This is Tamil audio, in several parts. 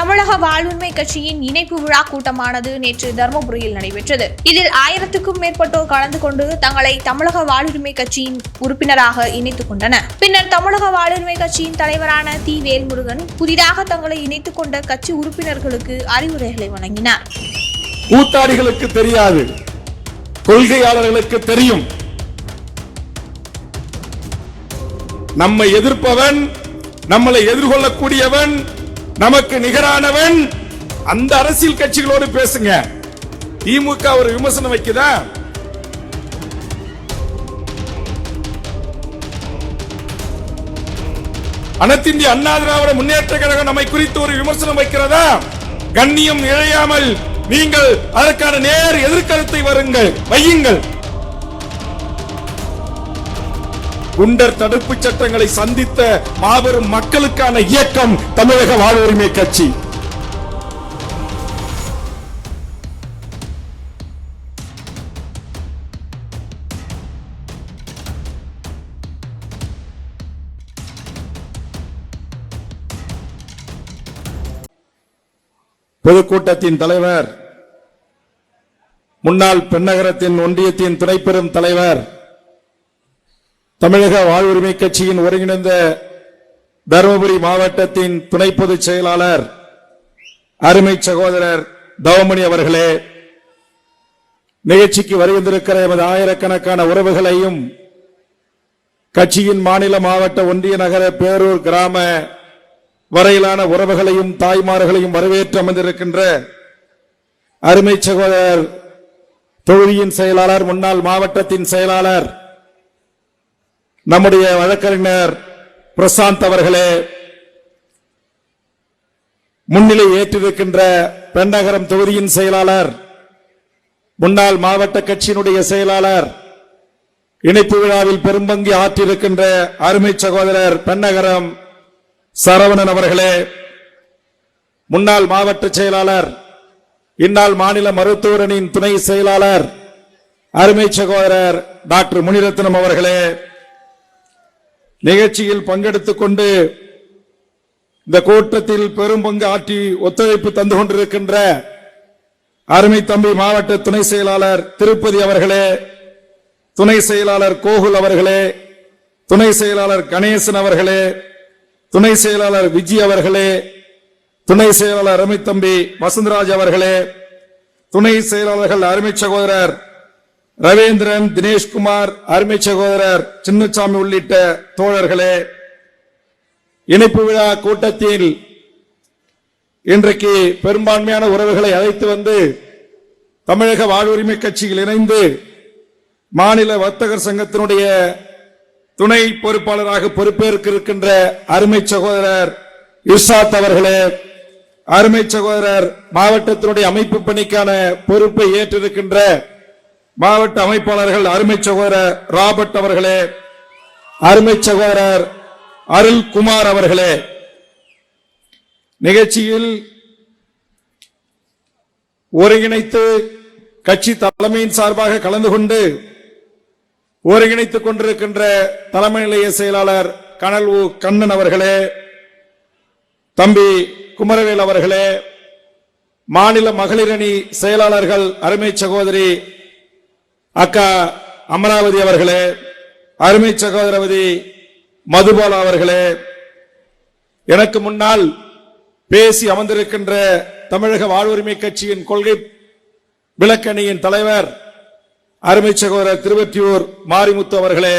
தமிழக வாழ்வுரிமை கட்சியின் இணைப்பு விழா கூட்டமானது நேற்று தருமபுரியில் நடைபெற்றது. இதில் 1000க்கும் மேற்பட்டோர் கலந்து கொண்டு தங்களை தமிழக வாழ்வுரிமை கட்சியின் உறுப்பினராக இணைத்துக் கொண்டனர். பின்னர் தமிழக வாழ்வுரிமை கட்சியின் தலைவரான தி. வேல்முருகன் புதிதாக தங்களை இணைத்துக் கொண்ட கட்சி உறுப்பினர்களுக்கு அறிவுரைகளை வழங்கினார். கூத்தாடிகளுக்கு தெரியாது, கொள்கையாளர்களுக்கு தெரியும். நம்மை எதிர்ப்பவன், நம்மளை எதிர்கொள்ளக்கூடியவன், நமக்கு நிகரானவன், அந்த அரசியல் கட்சிகளோடு பேசுங்க. திமுக ஒரு விமர்சனம் வைக்குதா? அனைத்திந்திய அண்ணா திராவிட முன்னேற்ற கழகம் நம்மை குறித்து ஒரு விமர்சனம் வைக்கிறதா? கண்ணியம் இழையாமல் நீங்கள் அதற்கான நேர் எதிர்கருத்தை வையுங்கள். குண்டர் தடுப்பு சட்டங்களை சந்தித்த மாபெரும் மக்களுக்கான இயக்கம் தமிழக வாழ்வுரிமை கட்சி. பொதுக்கூட்டத்தின் தலைவர், முன்னாள் பெண்ணகரத்தின் ஒன்றியத்தின் துணைப்பெரும் தலைவர், தமிழக வாழ்வுரிமை கட்சியின் ஒருங்கிணைந்த தருமபுரி மாவட்டத்தின் துணை பொதுச் செயலாளர் அருமை சகோதரர் தவமணி அவர்களே, நிகழ்ச்சிக்கு வருகின்றிருக்கிற எமது ஆயிரக்கணக்கான உறவுகளையும் கட்சியின் மாநில மாவட்ட ஒன்றிய நகர பேரூர் கிராம வரையிலான உறவுகளையும் தாய்மார்களையும் வரவேற்று அமர்ந்திருக்கின்ற அருமை சகோதரர் தொகுதியின் செயலாளர், முன்னாள் மாவட்டத்தின் செயலாளர் நம்முடைய வழக்கறிஞர் பிரசாந்த் அவர்களே, முன்னிலை ஏற்றிருக்கின்ற பெண்ணகரம் தொகுதியின் செயலாளர், முன்னாள் மாவட்ட கட்சியினுடைய செயலாளர், இணைப்பு விழாவில் பெரும்பங்கு ஆற்றியிருக்கின்ற அருமை சகோதரர் பெண்ணகரம் சரவணன் அவர்களே, முன்னாள் மாவட்ட செயலாளர், இந்நாள் மாநில மருத்துவரணியின் துணை செயலாளர் அருமை சகோதரர் டாக்டர் முனிரத்னம் அவர்களே, நிகழ்ச்சியில் பங்கெடுத்துக் கொண்டு இந்த கூட்டத்தில் பெரும் பங்கு ஆற்றி ஒத்துழைப்பு தந்து கொண்டிருக்கின்ற அருமை தம்பி மாவட்ட துணை செயலாளர் திருப்பதி அவர்களே, துணை செயலாளர் கோகுல் அவர்களே, துணை செயலாளர் கணேசன் அவர்களே, துணை செயலாளர் விஜய் அவர்களே, துணை செயலாளர் அருமை தம்பி வசந்தராஜ் அவர்களே, துணை செயலாளர்கள் அருமை சகோதரர் ரவீந்திரன், தினேஷ்குமார், அருமை சகோதரர் சின்னசாமி உள்ளிட்ட தோழர்களே, இணைப்பு விழா கூட்டத்தில் இன்றைக்கு பெரும்பான்மையான உறவுகளை அழைத்து வந்து தமிழக வாழ்வுரிமை கட்சியில் இணைந்து மாநில வர்த்தகர் சங்கத்தினுடைய துணை பொறுப்பாளராக பொறுப்பேற்க இருக்கின்ற அருமை சகோதரர் இர்ஷாத் அவர்களே, அருமை சகோதரர் மாவட்டத்தினுடைய அமைப்பு பணிக்கான பொறுப்பை ஏற்றிருக்கின்ற மாவட்ட அமைப்பாளர்கள் அருமை சகோதரர் ராபர்ட் அவர்களே, அருமை சகோதரர் அருள்குமார் அவர்களே, நிகழ்ச்சியில் ஒருங்கிணைத்து கட்சி தலைமையின் சார்பாக கலந்து கொண்டு ஒருங்கிணைத்துக் கொண்டிருக்கின்ற தலைமை நிலைய செயலாளர் கனல் உ கண்ணன் அவர்களே, தம்பி குமரவேல் அவர்களே, மாநில மகளிர் அணி செயலாளர்கள் அருமை சகோதரி அக்கா அமராவதி அவர்களே, அருமை சகோதரவதி மதுபாலா அவர்களே, எனக்கு முன்னால் பேசி அமர்ந்திருக்கின்ற தமிழக வாழ்வுரிமை கட்சியின் கொள்கை விளக்கணியின் தலைவர் அருமை சகோதரர் திருவற்றியூர் மாரிமுத்து அவர்களே,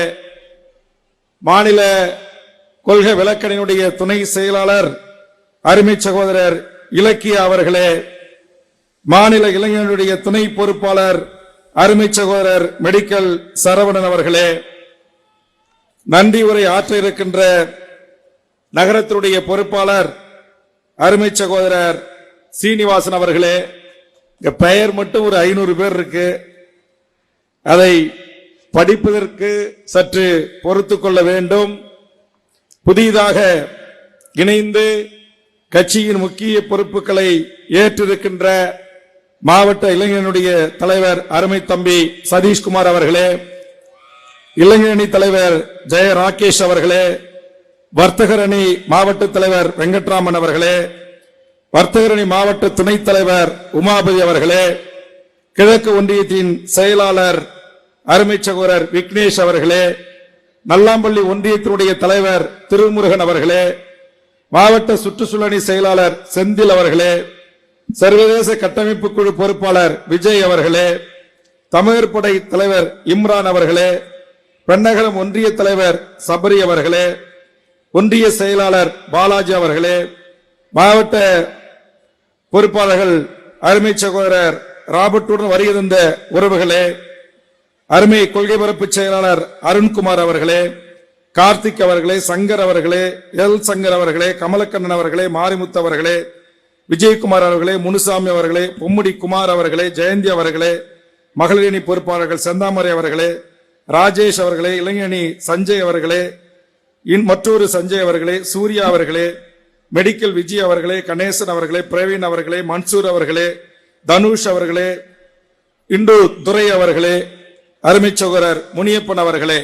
மாநில கொள்கை விளக்கணியினுடைய துணை செயலாளர் அருமை சகோதரர் இலக்கியா அவர்களே, மாநில இளைஞர்களுடைய துணை பொறுப்பாளர் அருமை சகோதரர் மெடிக்கல் சரவணன் அவர்களே, நன்றி உரை ஆற்ற இருக்கின்ற நகரத்தினுடைய பொறுப்பாளர் அருமை சகோதரர் சீனிவாசன் அவர்களே, பெயர் மட்டும் ஒரு 500 பேர் இருக்கு, அதை படிப்பதற்கு சற்று பொறுத்து கொள்ள வேண்டும். புதிதாக இணைந்து கட்சியின் முக்கிய பொறுப்புகளை ஏற்றிருக்கின்ற மாவட்ட இளைஞனுடைய தலைவர் அருமை தம்பி சதீஷ்குமார் அவர்களே, இளைஞரணி தலைவர் ஜெய ராகேஷ் அவர்களே, வர்த்தகர் அணி மாவட்ட தலைவர் வெங்கட்ராமன் அவர்களே, வர்த்தகரணி மாவட்ட துணைத் தலைவர் உமாபதி அவர்களே, கிழக்கு ஒன்றியத்தின் செயலாளர் அருமை சகோதரர் விக்னேஷ் அவர்களே, நல்லாம்பள்ளி ஒன்றியத்தினுடைய தலைவர் திருமுருகன் அவர்களே, மாவட்ட சுற்றுச்சூழலணி செயலாளர் செந்தில் அவர்களே, சர்வதேச கட்டமைப்பு குழு பொறுப்பாளர் விஜய் அவர்களே, தமிழர் படை தலைவர் இம்ரான் அவர்களே, பெண்ணகரம் ஒன்றிய தலைவர் சபரி அவர்களே, ஒன்றிய செயலாளர் பாலாஜி அவர்களே, மாவட்ட பொறுப்பாளர்கள் அருமை சகோதரர் ராபர்ட்டுடன் வருகை தந்த உறவுகளே, அருமை கொள்கை பரப்பு செயலாளர் அருண்குமார் அவர்களே, கார்த்திக் அவர்களே, சங்கர் அவர்களே, எல் சங்கர் அவர்களே, கமலக்கண்ணன் அவர்களே, மாரிமுத்து அவர்களே, விஜயகுமார் அவர்களே, முனுசாமி அவர்களே, பொம்முடி குமார் அவர்களே, ஜெயந்தி அவர்களே, மகளிரணி பொறுப்பாளர்கள் செந்தாமரை அவர்களே, ராஜேஷ் அவர்களே, இளைஞணி சஞ்சய் அவர்களே, மற்றொரு சஞ்சய் அவர்களே, சூர்யா அவர்களே, மெடிக்கல் விஜய் அவர்களே, கணேசன் அவர்களே, பிரவீன் அவர்களே, மன்சூர் அவர்களே, தனுஷ் அவர்களே, இந்து துரை அவர்களே, அருமை சகோதரர் முனியப்பன் அவர்களே,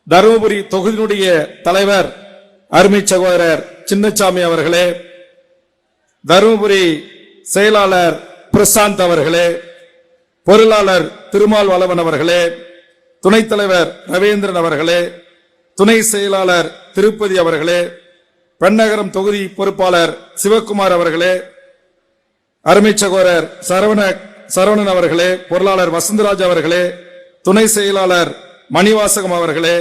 தருமபுரி தொகுதியினுடைய தலைவர் அருமை சகோதரர் சின்னசாமி அவர்களே, தருமபுரி செயலாளர் பிரசாந்த் அவர்களே, பொருளாளர் திருமால் வளவன் அவர்களே, துணைத் தலைவர் ரவீந்திரன் அவர்களே, துணை செயலாளர் திருப்பதி அவர்களே, பெண்ணகரம் தொகுதி பொறுப்பாளர் சிவக்குமார் அவர்களே, அருமை சகோதரர் சரவணன் அவர்களே, பொருளாளர் வசந்தராஜ் அவர்களே, துணை செயலாளர் மணிவாசகம் அவர்களே,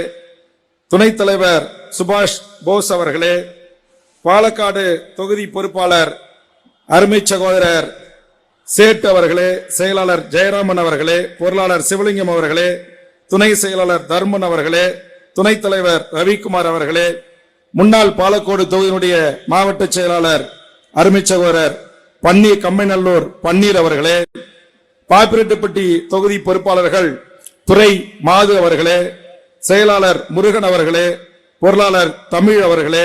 துணைத் தலைவர் சுபாஷ் போஸ் அவர்களே, பாலக்காடு தொகுதி பொறுப்பாளர் அருமை சகோதரர் சேட் அவர்களே, செயலாளர் ஜெயராமன் அவர்களே, பொருளாளர் சிவலிங்கம் அவர்களே, துணை செயலாளர் தர்மன் அவர்களே, துணைத் தலைவர் ரவிக்குமார் அவர்களே, முன்னாள் பாலக்கோடு தொகுதியினுடைய மாவட்ட செயலாளர் அருமை சகோதரர் கம்மைநல்லூர் பன்னீர் அவர்களே, பாப்பிரெட்டுப்பட்டி தொகுதி பொறுப்பாளர்கள் துரை மாது அவர்களே, செயலாளர் முருகன் அவர்களே, பொருளாளர் தமிழ் அவர்களே,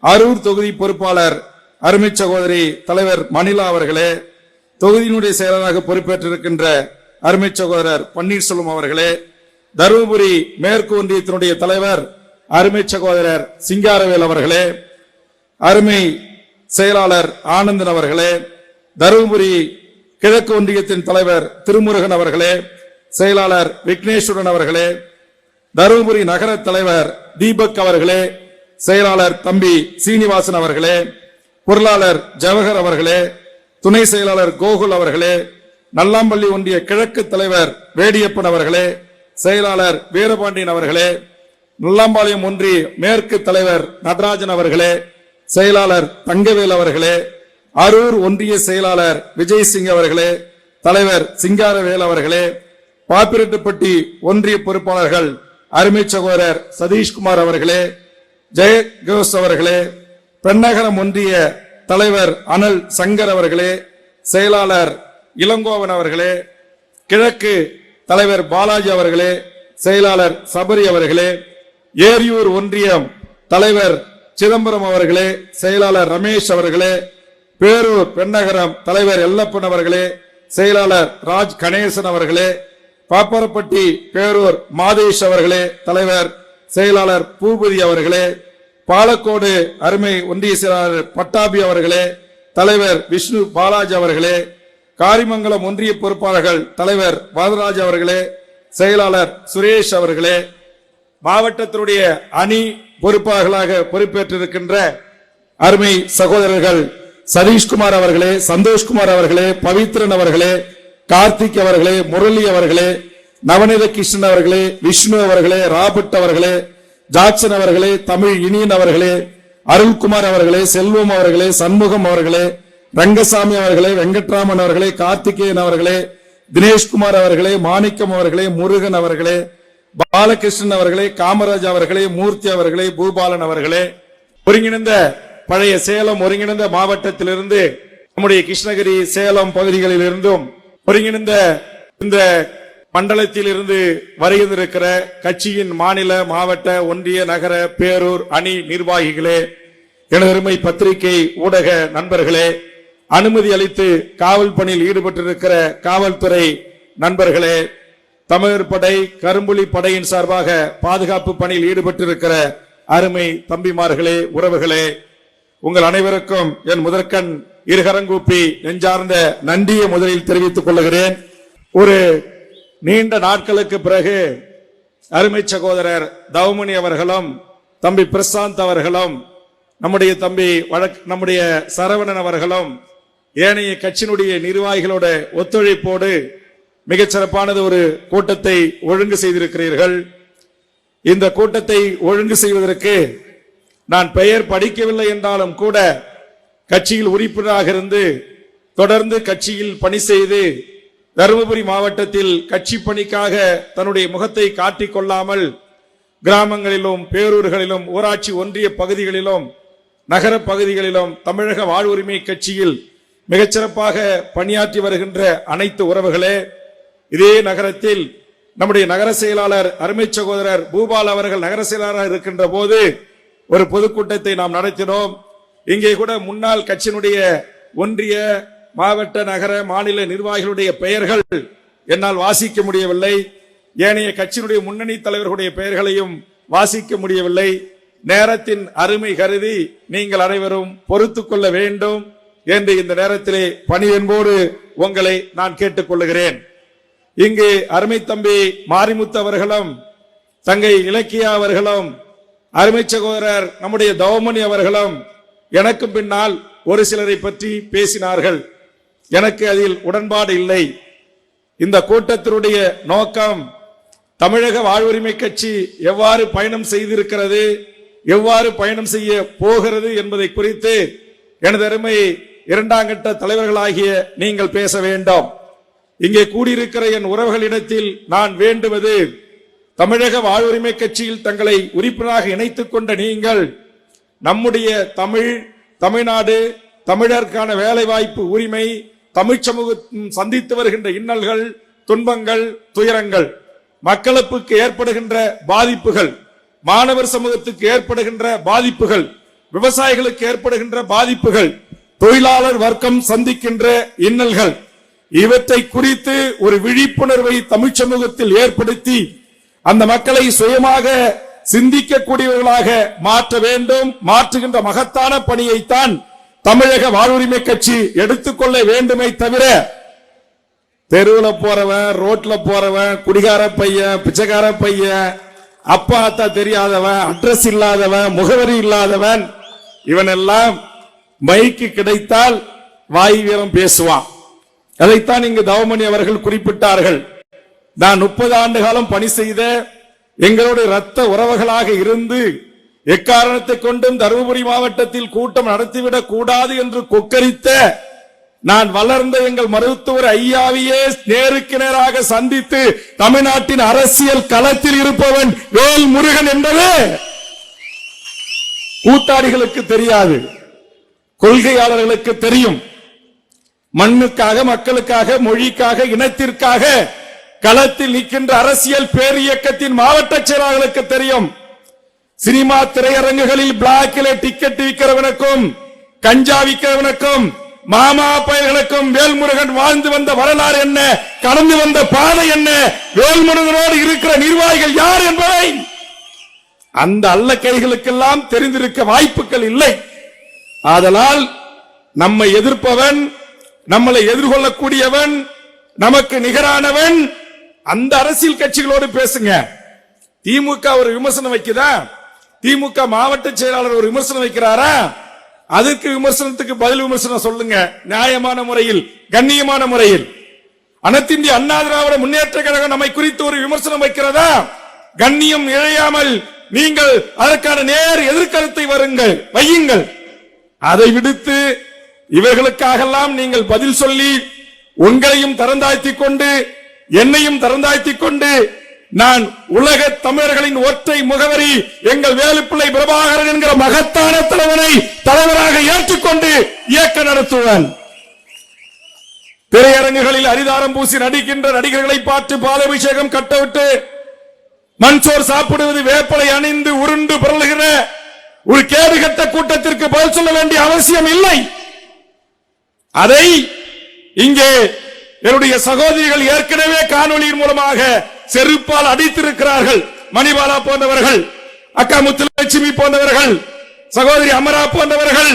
அரூர் தொகுதி பொறுப்பாளர் அருமை சகோதரி தலைவர் மணிலா அவர்களே, தொகுதியினுடைய செயலராக பொறுப்பேற்றிருக்கின்ற அருமை சகோதரர் பன்னீர்செல்வம் அவர்களே, தருமபுரி மேற்கு ஒன்றியத்தினுடைய தலைவர் அருமை சகோதரர் சிங்காரவேல் அவர்களே, அருமை செயலாளர் ஆனந்தன் அவர்களே, தருமபுரி கிழக்கு ஒன்றியத்தின் தலைவர் திருமுருகன் அவர்களே, செயலாளர் விக்னேஸ்வரன் அவர்களே, தருமபுரி நகர தலைவர் தீபக் அவர்களே, செயலாளர் தம்பி சீனிவாசன் அவர்களே, பொருளாளர் ஜவஹர் அவர்களே, துணை செயலாளர் கோகுல் அவர்களே, நல்லாம்பள்ளி ஒன்றிய கிழக்கு தலைவர் வேடியப்பன் அவர்களே, செயலாளர் வீரபாண்டியன் அவர்களே, நல்லாம்பாளையம் ஒன்றிய மேற்கு தலைவர் நடராஜன் அவர்களே, செயலாளர் தங்கவேல் அவர்களே, அரூர் ஒன்றிய செயலாளர் விஜய் சிங் அவர்களே, தலைவர் சிங்காரவேல் அவர்களே, பாப்பிரெட்டுப்பட்டி ஒன்றிய பொறுப்பாளர்கள் அருமை சகோதரர் சதீஷ்குமார் அவர்களே, ஜெயகோஸ் அவர்களே, பெண்ணகரம் ஒன்றிய தலைவர் அனல் சங்கர் அவர்களே, செயலாளர் இளங்கோவன் அவர்களே, கிழக்கு தலைவர் பாலாஜி அவர்களே, செயலாளர் சபரி அவர்களே, ஏரியூர் ஒன்றியம் தலைவர் சிதம்பரம் அவர்களே, செயலாளர் ரமேஷ் அவர்களே, பேரூர் பெண்ணகரம் தலைவர் எல்லப்பன் அவர்களே, செயலாளர் ராஜ் கணேசன் அவர்களே, பாப்பரப்பட்டி பேரூர் மாதேஷ் அவர்களே, தலைவர் செயலாளர் பூபதி அவர்களே, பாலக்கோடு அருமை ஒன்றிய செயலாளர் பட்டாபி அவர்களே, தலைவர் விஷ்ணு பாலாஜி அவர்களே, காரிமங்கலம் ஒன்றிய பொறுப்பாளர்கள் தலைவர் வரதராஜ் அவர்களே, செயலாளர் சுரேஷ் அவர்களே, மாவட்டத்தினுடைய அணி பொறுப்பாளர்களாக பொறுப்பேற்றிருக்கின்ற அருமை சகோதரர்கள் சதீஷ்குமார் அவர்களே, சந்தோஷ்குமார் அவர்களே, பவித்ரன் அவர்களே, கார்த்திக் அவர்களே, முரளி அவர்களே, நவநீத கிருஷ்ணன் அவர்களே, விஷ்ணு அவர்களே, ராபர்ட் அவர்களே, ஜாக்சன் அவர்களே, தமிழ் இனியன் அவர்களே, அருள்குமார் அவர்களே, செல்வம் அவர்களே, சண்முகம் அவர்களே, ரங்கசாமி அவர்களே, வெங்கட்ராமன் அவர்களே, கார்த்திகேயன் அவர்களே, தினேஷ்குமார் அவர்களே, மாணிக்கம் அவர்களே, முருகன் அவர்களே, பாலகிருஷ்ணன் அவர்களே, காமராஜ் அவர்களே, மூர்த்தி அவர்களே, பூபாலன் அவர்களே, ஒருங்கிணைந்த பழைய சேலம் ஒருங்கிணைந்த மாவட்டத்திலிருந்து நம்முடைய கிருஷ்ணகிரி சேலம் பகுதிகளில் இருந்தும் ஒருங்கிணைந்த இந்த மண்டலத்தில் இருந்து வருகின்ற கட்சியின் மாநில மாவட்ட ஒன்றிய நகர பேரூர் அணி நிர்வாகிகளே, எனதருமை பத்திரிகை ஊடக நண்பர்களே, அனுமதி அளித்து காவல் பணியில் ஈடுபட்டிருக்கிற காவல்துறை நண்பர்களே, தமிழர் படை கரும்புலி படையின் சார்பாக பாதுகாப்பு பணியில் ஈடுபட்டிருக்கிற அருமை தம்பிமார்களே, உறவுகளே, உங்கள் அனைவருக்கும் என் முதற்கண் இருகரங்கூப்பி நெஞ்சார்ந்த நன்றியை முதலில் தெரிவித்துக் கொள்கிறேன். ஒரு நீண்ட நாட்களுக்கு பிறகு அருமை சகோதரர் தவமணி அவர்களும் தம்பி பிரசாந்த் அவர்களும் நம்முடைய சரவணன் அவர்களும் ஏனைய கட்சியினுடைய நிர்வாகிகளோட ஒத்துழைப்போடு மிகச்சிறப்பானது ஒரு கூட்டத்தை ஒழுங்கு செய்திருக்கிறீர்கள். இந்த கூட்டத்தை ஒழுங்கு செய்வதற்கு நான் பெயர் படிக்கவில்லை என்றாலும் கூட கட்சியில் உறுப்பினராக இருந்து தொடர்ந்து கட்சியில் பணி செய்து தருமபுரி மாவட்டத்தில் கட்சி பணிக்காக தன்னுடைய முகத்தை காட்டிக் கொள்ளாமல் கிராமங்களிலும் பேரூர்களிலும் ஊராட்சி ஒன்றிய பகுதிகளிலும் நகர பகுதிகளிலும் தமிழக வாழ்வுரிமை கட்சியில் மிகச்சிறப்பாக பணியாற்றி வருகின்ற அனைத்து உறவுகளே, இதே நகரத்தில் நம்முடைய நகர செயலாளர் அருமை சகோதரர் பூபால் அவர்கள் நகர செயலாளராக இருக்கின்ற போது ஒரு பொதுக்கூட்டத்தை நாம் நடத்தினோம். இங்கே கூட முன்னாள் கட்சியினுடைய ஒன்றிய மாவட்ட நகர மாநில நிர்வாகிகளுடைய பெயர்கள் என்னால் வாசிக்க முடியவில்லை. ஏனைய கட்சியினுடைய முன்னணி தலைவர்களுடைய பெயர்களையும் வாசிக்க முடியவில்லை. நேரத்தின் அருமை கருதி நீங்கள் அனைவரும் பொறுத்துக் கொள்ள வேண்டும் என்று இந்த நேரத்திலே பணிவன்போடு உங்களை நான் கேட்டுக் கொள்ளுகிறேன். இங்கு அருமை தம்பி மாரிமுத்து அவர்களும் தங்கை இலக்கியா அவர்களும் அருமை சகோதரர் நம்முடைய தவமணி அவர்களும் எனக்கு பின்னால் ஒரு சிலரை பற்றி பேசினார்கள். எனக்கு அதில் உடன்பாடு இல்லை. இந்த கூட்டத்தினுடைய நோக்கம் தமிழக வாழ்வுரிமை கட்சி எவ்வாறு பயணம் செய்திருக்கிறது, எவ்வாறு பயணம் செய்ய போகிறது என்பதை குறித்து எனது அருமை இரண்டாம் கட்ட தலைவர்களாகிய நீங்கள் பேச வேண்டும். இங்கே கூடியிருக்கிற என் உறவுகளிடத்தில் நான் வேண்டுவது, தமிழக வாழ்வுரிமை கட்சியில் தங்களை உறுப்பினராக இணைத்துக் கொண்ட நீங்கள் நம்முடைய தமிழ்நாடு தமிழருக்கான வேலைவாய்ப்பு உரிமை, தமிழ் சமூகம் சந்தித்து வருகின்ற இன்னல்கள், துன்பங்கள், துயரங்கள், மக்களுக்கு ஏற்படுகின்ற பாதிப்புகள், மாணவர் சமூகத்துக்கு ஏற்படுகின்ற பாதிப்புகள், விவசாயிகளுக்கு ஏற்படுகின்ற பாதிப்புகள், தொழிலாளர் வர்க்கம் சந்திக்கின்ற இன்னல்கள், இவற்றை குறித்து ஒரு விழிப்புணர்வை தமிழ் சமூகத்தில் ஏற்படுத்தி அந்த மக்களை சுயமாக சிந்திக்கக்கூடியவர்களாக மாற்ற வேண்டும். மாற்றுகின்ற மகத்தான பணியைத்தான் தமிழக வாழ்வுரிமை கட்சி எடுத்துக்கொள்ள வேண்டுமே தவிர, தெருவில் போறவன், ரோட்ல போறவன், குடிகார பையன், பிச்சைக்கார பையன், அப்பா அத்தா தெரியாதவன், அட்ரஸ் இல்லாதவன், முகவரி இல்லாதவன், இவனெல்லாம் மைக்கு கிடைத்தால் வாய் வீரம் பேசுவான். அதைத்தான் இங்கு தவமணி அவர்கள் குறிப்பிட்டார்கள். நான் 30 ஆண்டு காலம் பணி செய்த எங்களுடைய இரத்த உறவுகளாக இருந்து எக்காரணத்தை கொண்டும் தருமபுரி மாவட்டத்தில் கூட்டம் நடத்திவிடக் கூடாது என்று கொக்கரித்த நான் வளர்ந்த எங்கள் மருத்துவர் ஐயாவையே நேருக்கு நேராக சந்தித்து தமிழ்நாட்டின் அரசியல் களத்தில் இருப்பவன் வேல் முருகன் என்பது கூத்தாடிகளுக்கு தெரியாது, கொள்கையாளர்களுக்கு தெரியும். மண்ணுக்காக, மக்களுக்காக, மொழிக்காக, இனத்திற்காக களத்தில் நிற்கின்ற அரசியல் பேரியக்கத்தின் மாவட்ட செயலாளர்களுக்கு தெரியும். சினிமா திரையரங்குகளில் பிளாக்கிலே டிக்கெட் விற்கிறவனுக்கும், கஞ்சா விற்கிறவனுக்கும், மாமா பயல்களுக்கும் வேல்முருகன் வாழ்ந்து வந்த வரலாறு என்ன, கடந்து வந்த பாதை என்ன, வேல்முருகனோடு இருக்கிற நிர்வாகிகள் யார் என்பதை அந்த அல்ல கைகளுக்கெல்லாம் தெரிந்திருக்க வாய்ப்புகள் இல்லை. ஆதலால் நம்மை எதிர்ப்பவன், நம்மளை எதிர்கொள்ளக்கூடியவன், நமக்கு நிகரானவன் அந்த அரசியல் கட்சிகளோடு பேசுங்க. திமுக ஒரு விமர்சனம் வைக்குதா, திமுக மாவட்ட செயலாளர் ஒரு விமர்சனம் வைக்கிறாரா, அதற்கு விமர்சனத்துக்கு பதில் விமர்சனம் சொல்லுங்க. நியாயமான முறையில், கண்ணியமான முறையில். அனைத்து இந்திய அண்ணா திராவிட முன்னேற்ற கழகம் நம்மை குறித்து ஒரு விமர்சனம் வைக்கிறதா, கண்ணியம் இழையாமல் நீங்கள் அதற்கான நேர் எதிர்கருத்தை வையுங்கள். அதை விடுத்து இவர்களுக்காகலாம் நீங்கள் பதில் சொல்லி உங்களையும் தரந்தாழ்த்திக் கொண்டு என்னையும் தரந்தாழ்த்திக் கொண்டு நான் உலக தமிழர்களின் ஒற்றை முகவரி எங்கள் வேலுப்பிள்ளை பிரபாகரன் என்கிற மகத்தான தலைவனை தலைவராக ஏற்றுக்கொண்டு இயக்க நடத்துவேன். திரையரங்குகளில் அரிதாரம் பூசி நடிக்கின்ற நடிகர்களை பார்த்து பாலாபிஷேகம் கட்டவிட்டு மண்சோர் சாப்பிடுவது, வேப்பலை அணிந்து உருண்டு புரளுகிற ஒரு கேடுகட்ட கூட்டத்திற்கு பதில் சொல்ல வேண்டிய அவசியம் இல்லை. அதை இங்கே என்னுடைய சகோதரிகள் ஏற்கனவே காணொலியின் மூலமாக செருப்பால் அடித்திருக்கிறார்கள். மணிபாலா போன்றவர்கள், அக்கா முத்துலட்சுமி போன்றவர்கள், சகோதரி அமரா போன்றவர்கள்.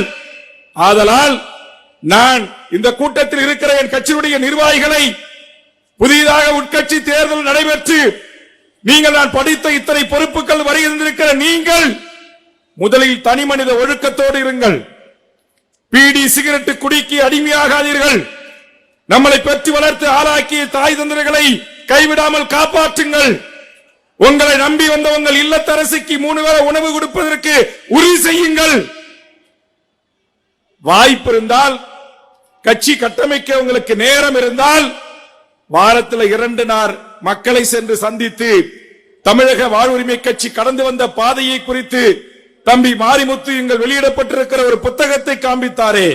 ஆதலால் நான் இந்த கூட்டத்தில் இருக்கிற என் கட்சியுடைய நிர்வாகிகளை புதிதாக உட்கட்சி தேர்தல் நடைபெற்று நீங்கள் நான் படித்த இத்தனை பொறுப்புகள் வருகின்றிருக்கிற நீங்கள் முதலில் தனி மனித ஒழுக்கத்தோடு இருங்கள். பீடி சிகரெட்டு குடிக்கு அடிமையாகாதீர்கள். நம்மளை பெற்று வளர்த்து ஆளாக்கிய தாய் தந்தையர்களை கைவிடாமல் காப்பாற்றுங்கள். உங்களை நம்பி வந்த உங்கள் இல்லத்தரசிக்கு 3 வேளை உணவு கொடுப்பதற்கு உறுதி செய்யுங்கள். வாய்ப்பு இருந்தால் கட்சி கட்டமைக்க உங்களுக்கு நேரம் இருந்தால் வாரத்தில் 2 நாள் மக்களை சென்று சந்தித்து தமிழக வாழ்வுரிமை கட்சி கடந்து வந்த பாதையை குறித்து தம்பி மாரிமுத்து எங்கள் வெளியிடப்பட்டிருக்கிற ஒரு புத்தகத்தை காண்பித்தாரே,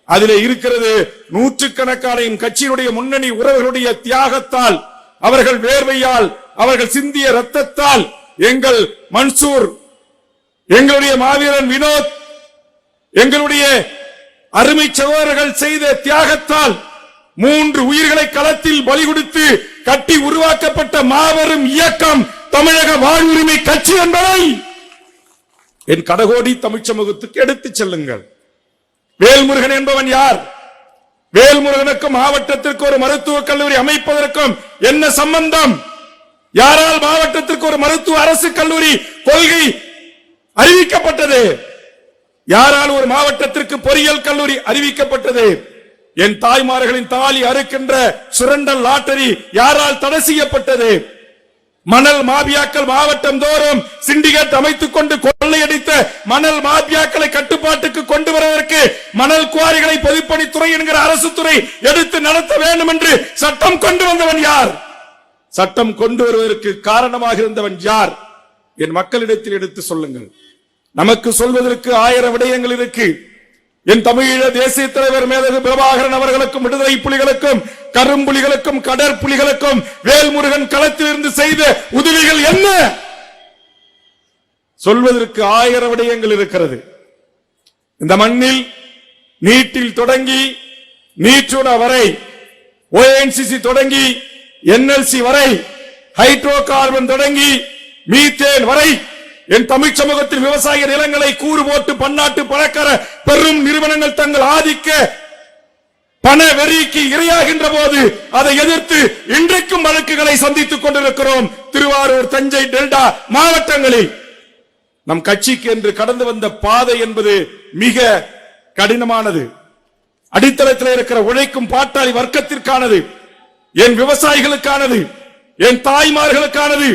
அதிலே இருக்கிறது நூற்றுக்கணக்கான கட்சியினுடைய முன்னணி உறவுகளுடைய தியாகத்தால், அவர்கள் வேர்வையால், அவர்கள் சிந்திய ரத்தத்தால், எங்கள் மன்சூர், எங்களுடைய மாவீரன் வினோத், எங்களுடைய அருமை சகோதரர்கள் செய்த தியாகத்தால் 3 உயிர்களை களத்தில் பலி கொடுத்து கட்டி உருவாக்கப்பட்ட மாபெரும் இயக்கம் தமிழக வாழ்வுரிமை கட்சி என்பதை என் கடகோடி தமிழ் சமூகத்துக்கு எடுத்துச் செல்லுங்கள். வேல்முருகன் என்பவன் யார்? வேல்முருகனுக்கும் மாவட்டத்திற்கு ஒரு மருத்துவக் கல்லூரி அமைப்பதற்கும் என்ன சம்பந்தம்? யாரால் மாவட்டத்திற்கு ஒரு மருத்துவ அரசு கல்லூரி கொள்கை அறிவிக்கப்பட்டது? யாரால் ஒரு மாவட்டத்திற்கு பொறியியல் கல்லூரி அறிவிக்கப்பட்டது? என் தாய்மார்களின் தாலி அறுக்கின்ற சுரண்டல் லாட்டரி யாரால் தடை செய்யப்பட்டது? மணல் மாபியாக்கள் மாவட்டம் தோறும் சிண்டிகேட் அமைத்துக் கொண்டு கொள்ளையடித்த மணல் மாபியாக்களை கட்டுப்பாட்டுக்கு கொண்டு வருவதற்கு மணல் குவாரிகளை பொதுப்பணித்துறை என்கிற அரசு துறை எடுத்து நடத்த வேண்டும் என்று சட்டம் கொண்டு வந்தவன் யார்? சட்டம் கொண்டு வருவதற்கு காரணமாக இருந்தவன் யார்? என் மக்களிடத்தில் எடுத்து சொல்லுங்கள். நமக்கு சொல்வதற்கு 1000 விடயங்கள் இருக்கு. என் தமிழீழ தேசிய தலைவர் மேதகு பிரபாகரன் அவர்களுக்கும் விடுதலை புலிகளுக்கும் கரும்புலிகளுக்கும் கடற்புலிகளுக்கும் வேல்முருகன் களத்திலிருந்து செய்த உதவிகள் என்ன? சொல்வதற்கு 1000 விடயங்கள் இருக்கிறது. இந்த மண்ணில் நீட்டில் தொடங்கி நீற்றுண வரை, ONGC தொடங்கி NLC வரை, ஹைட்ரோ கார்பன் தொடங்கி மீத்தேன் வரை, என் தமிழ் சமூகத்தில் விவசாய நிலங்களை கூறு போட்டு பன்னாட்டு பணக்கார பெரும் நிறுவனங்கள் தங்கள் ஆதிக்க பண வெறிக்கு இரையாகின்ற போது அதை எதிர்த்து இன்றைக்கும் வழக்குகளை சந்தித்துக் கொண்டிருக்கிறோம். திருவாரூர், தஞ்சை, டெல்டா மாவட்டங்களில் நம் கட்சிக்கு என்று கடந்து வந்த பாதை என்பது மிக கடினமானது. அடித்தளத்தில் இருக்கிற உழைக்கும் பாட்டாளி வர்க்கத்திற்கானது, என் விவசாயிகளுக்கானது, என் தாய்மார்களுக்கானது.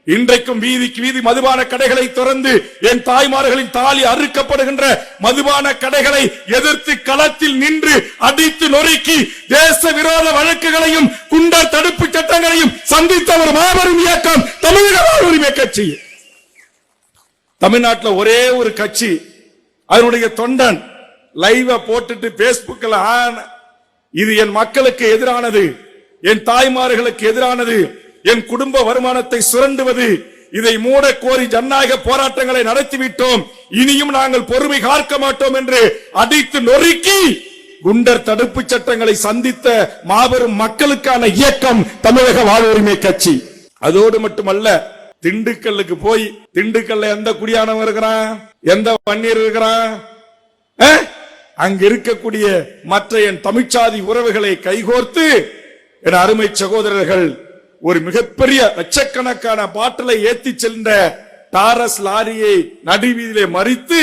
இன்றைக்கும் வீதிக்கு வீதி மதுபான கடைகளை திறந்து என் தாய்மார்களின் தாலி அறுக்கப்படுகின்ற மதுபான கடைகளை எதிர்த்து களத்தில் நின்று அடித்து நொறுக்கி தேச விரோத வழக்குகளையும் குண்டர் தடுப்பு சட்டங்களையும் சந்தித்த ஒரு மாபெரும் இயக்கம் தமிழக வாழ்வுரிமை கட்சி. தமிழ்நாட்டில் ஒரே ஒரு கட்சி, அதனுடைய தொண்டன் லைவ போட்டுட்டு பேஸ்புக்ல இது என் மக்களுக்கு எதிரானது, என் தாய்மார்களுக்கு எதிரானது, என் குடும்ப வருமானத்தை சுரண்டுவது, இதை மூட கோரி ஜனநாயக போராட்டங்களை நடத்திவிட்டோம், இனியும் நாங்கள் பொறுமை காக்க மாட்டோம் என்று அடித்து நொறுக்கி குண்டர் தடுப்பு சட்டங்களை சந்தித்த மாபெரும் மக்களுக்கான இயக்கம் தமிழக வாழ்வுரிமை கட்சி. அதோடு மட்டுமல்ல, திண்டுக்கல்லுக்கு போய், திண்டுக்கல்ல எந்த குடியானவன் இருக்கிறான், எந்த வன்னியர் இருக்கிறான், அங்க இருக்கக்கூடிய மற்ற என் தமிழ்ச்சாதி உறவுகளை கைகோர்த்து என் அருமை சகோதரர்கள் ஒரு மிகப்பெரிய லட்சக்கணக்கான பாட்டிலை ஏற்றி சென்ற டாரஸ் லாரியை நடுவீதியிலே மறித்து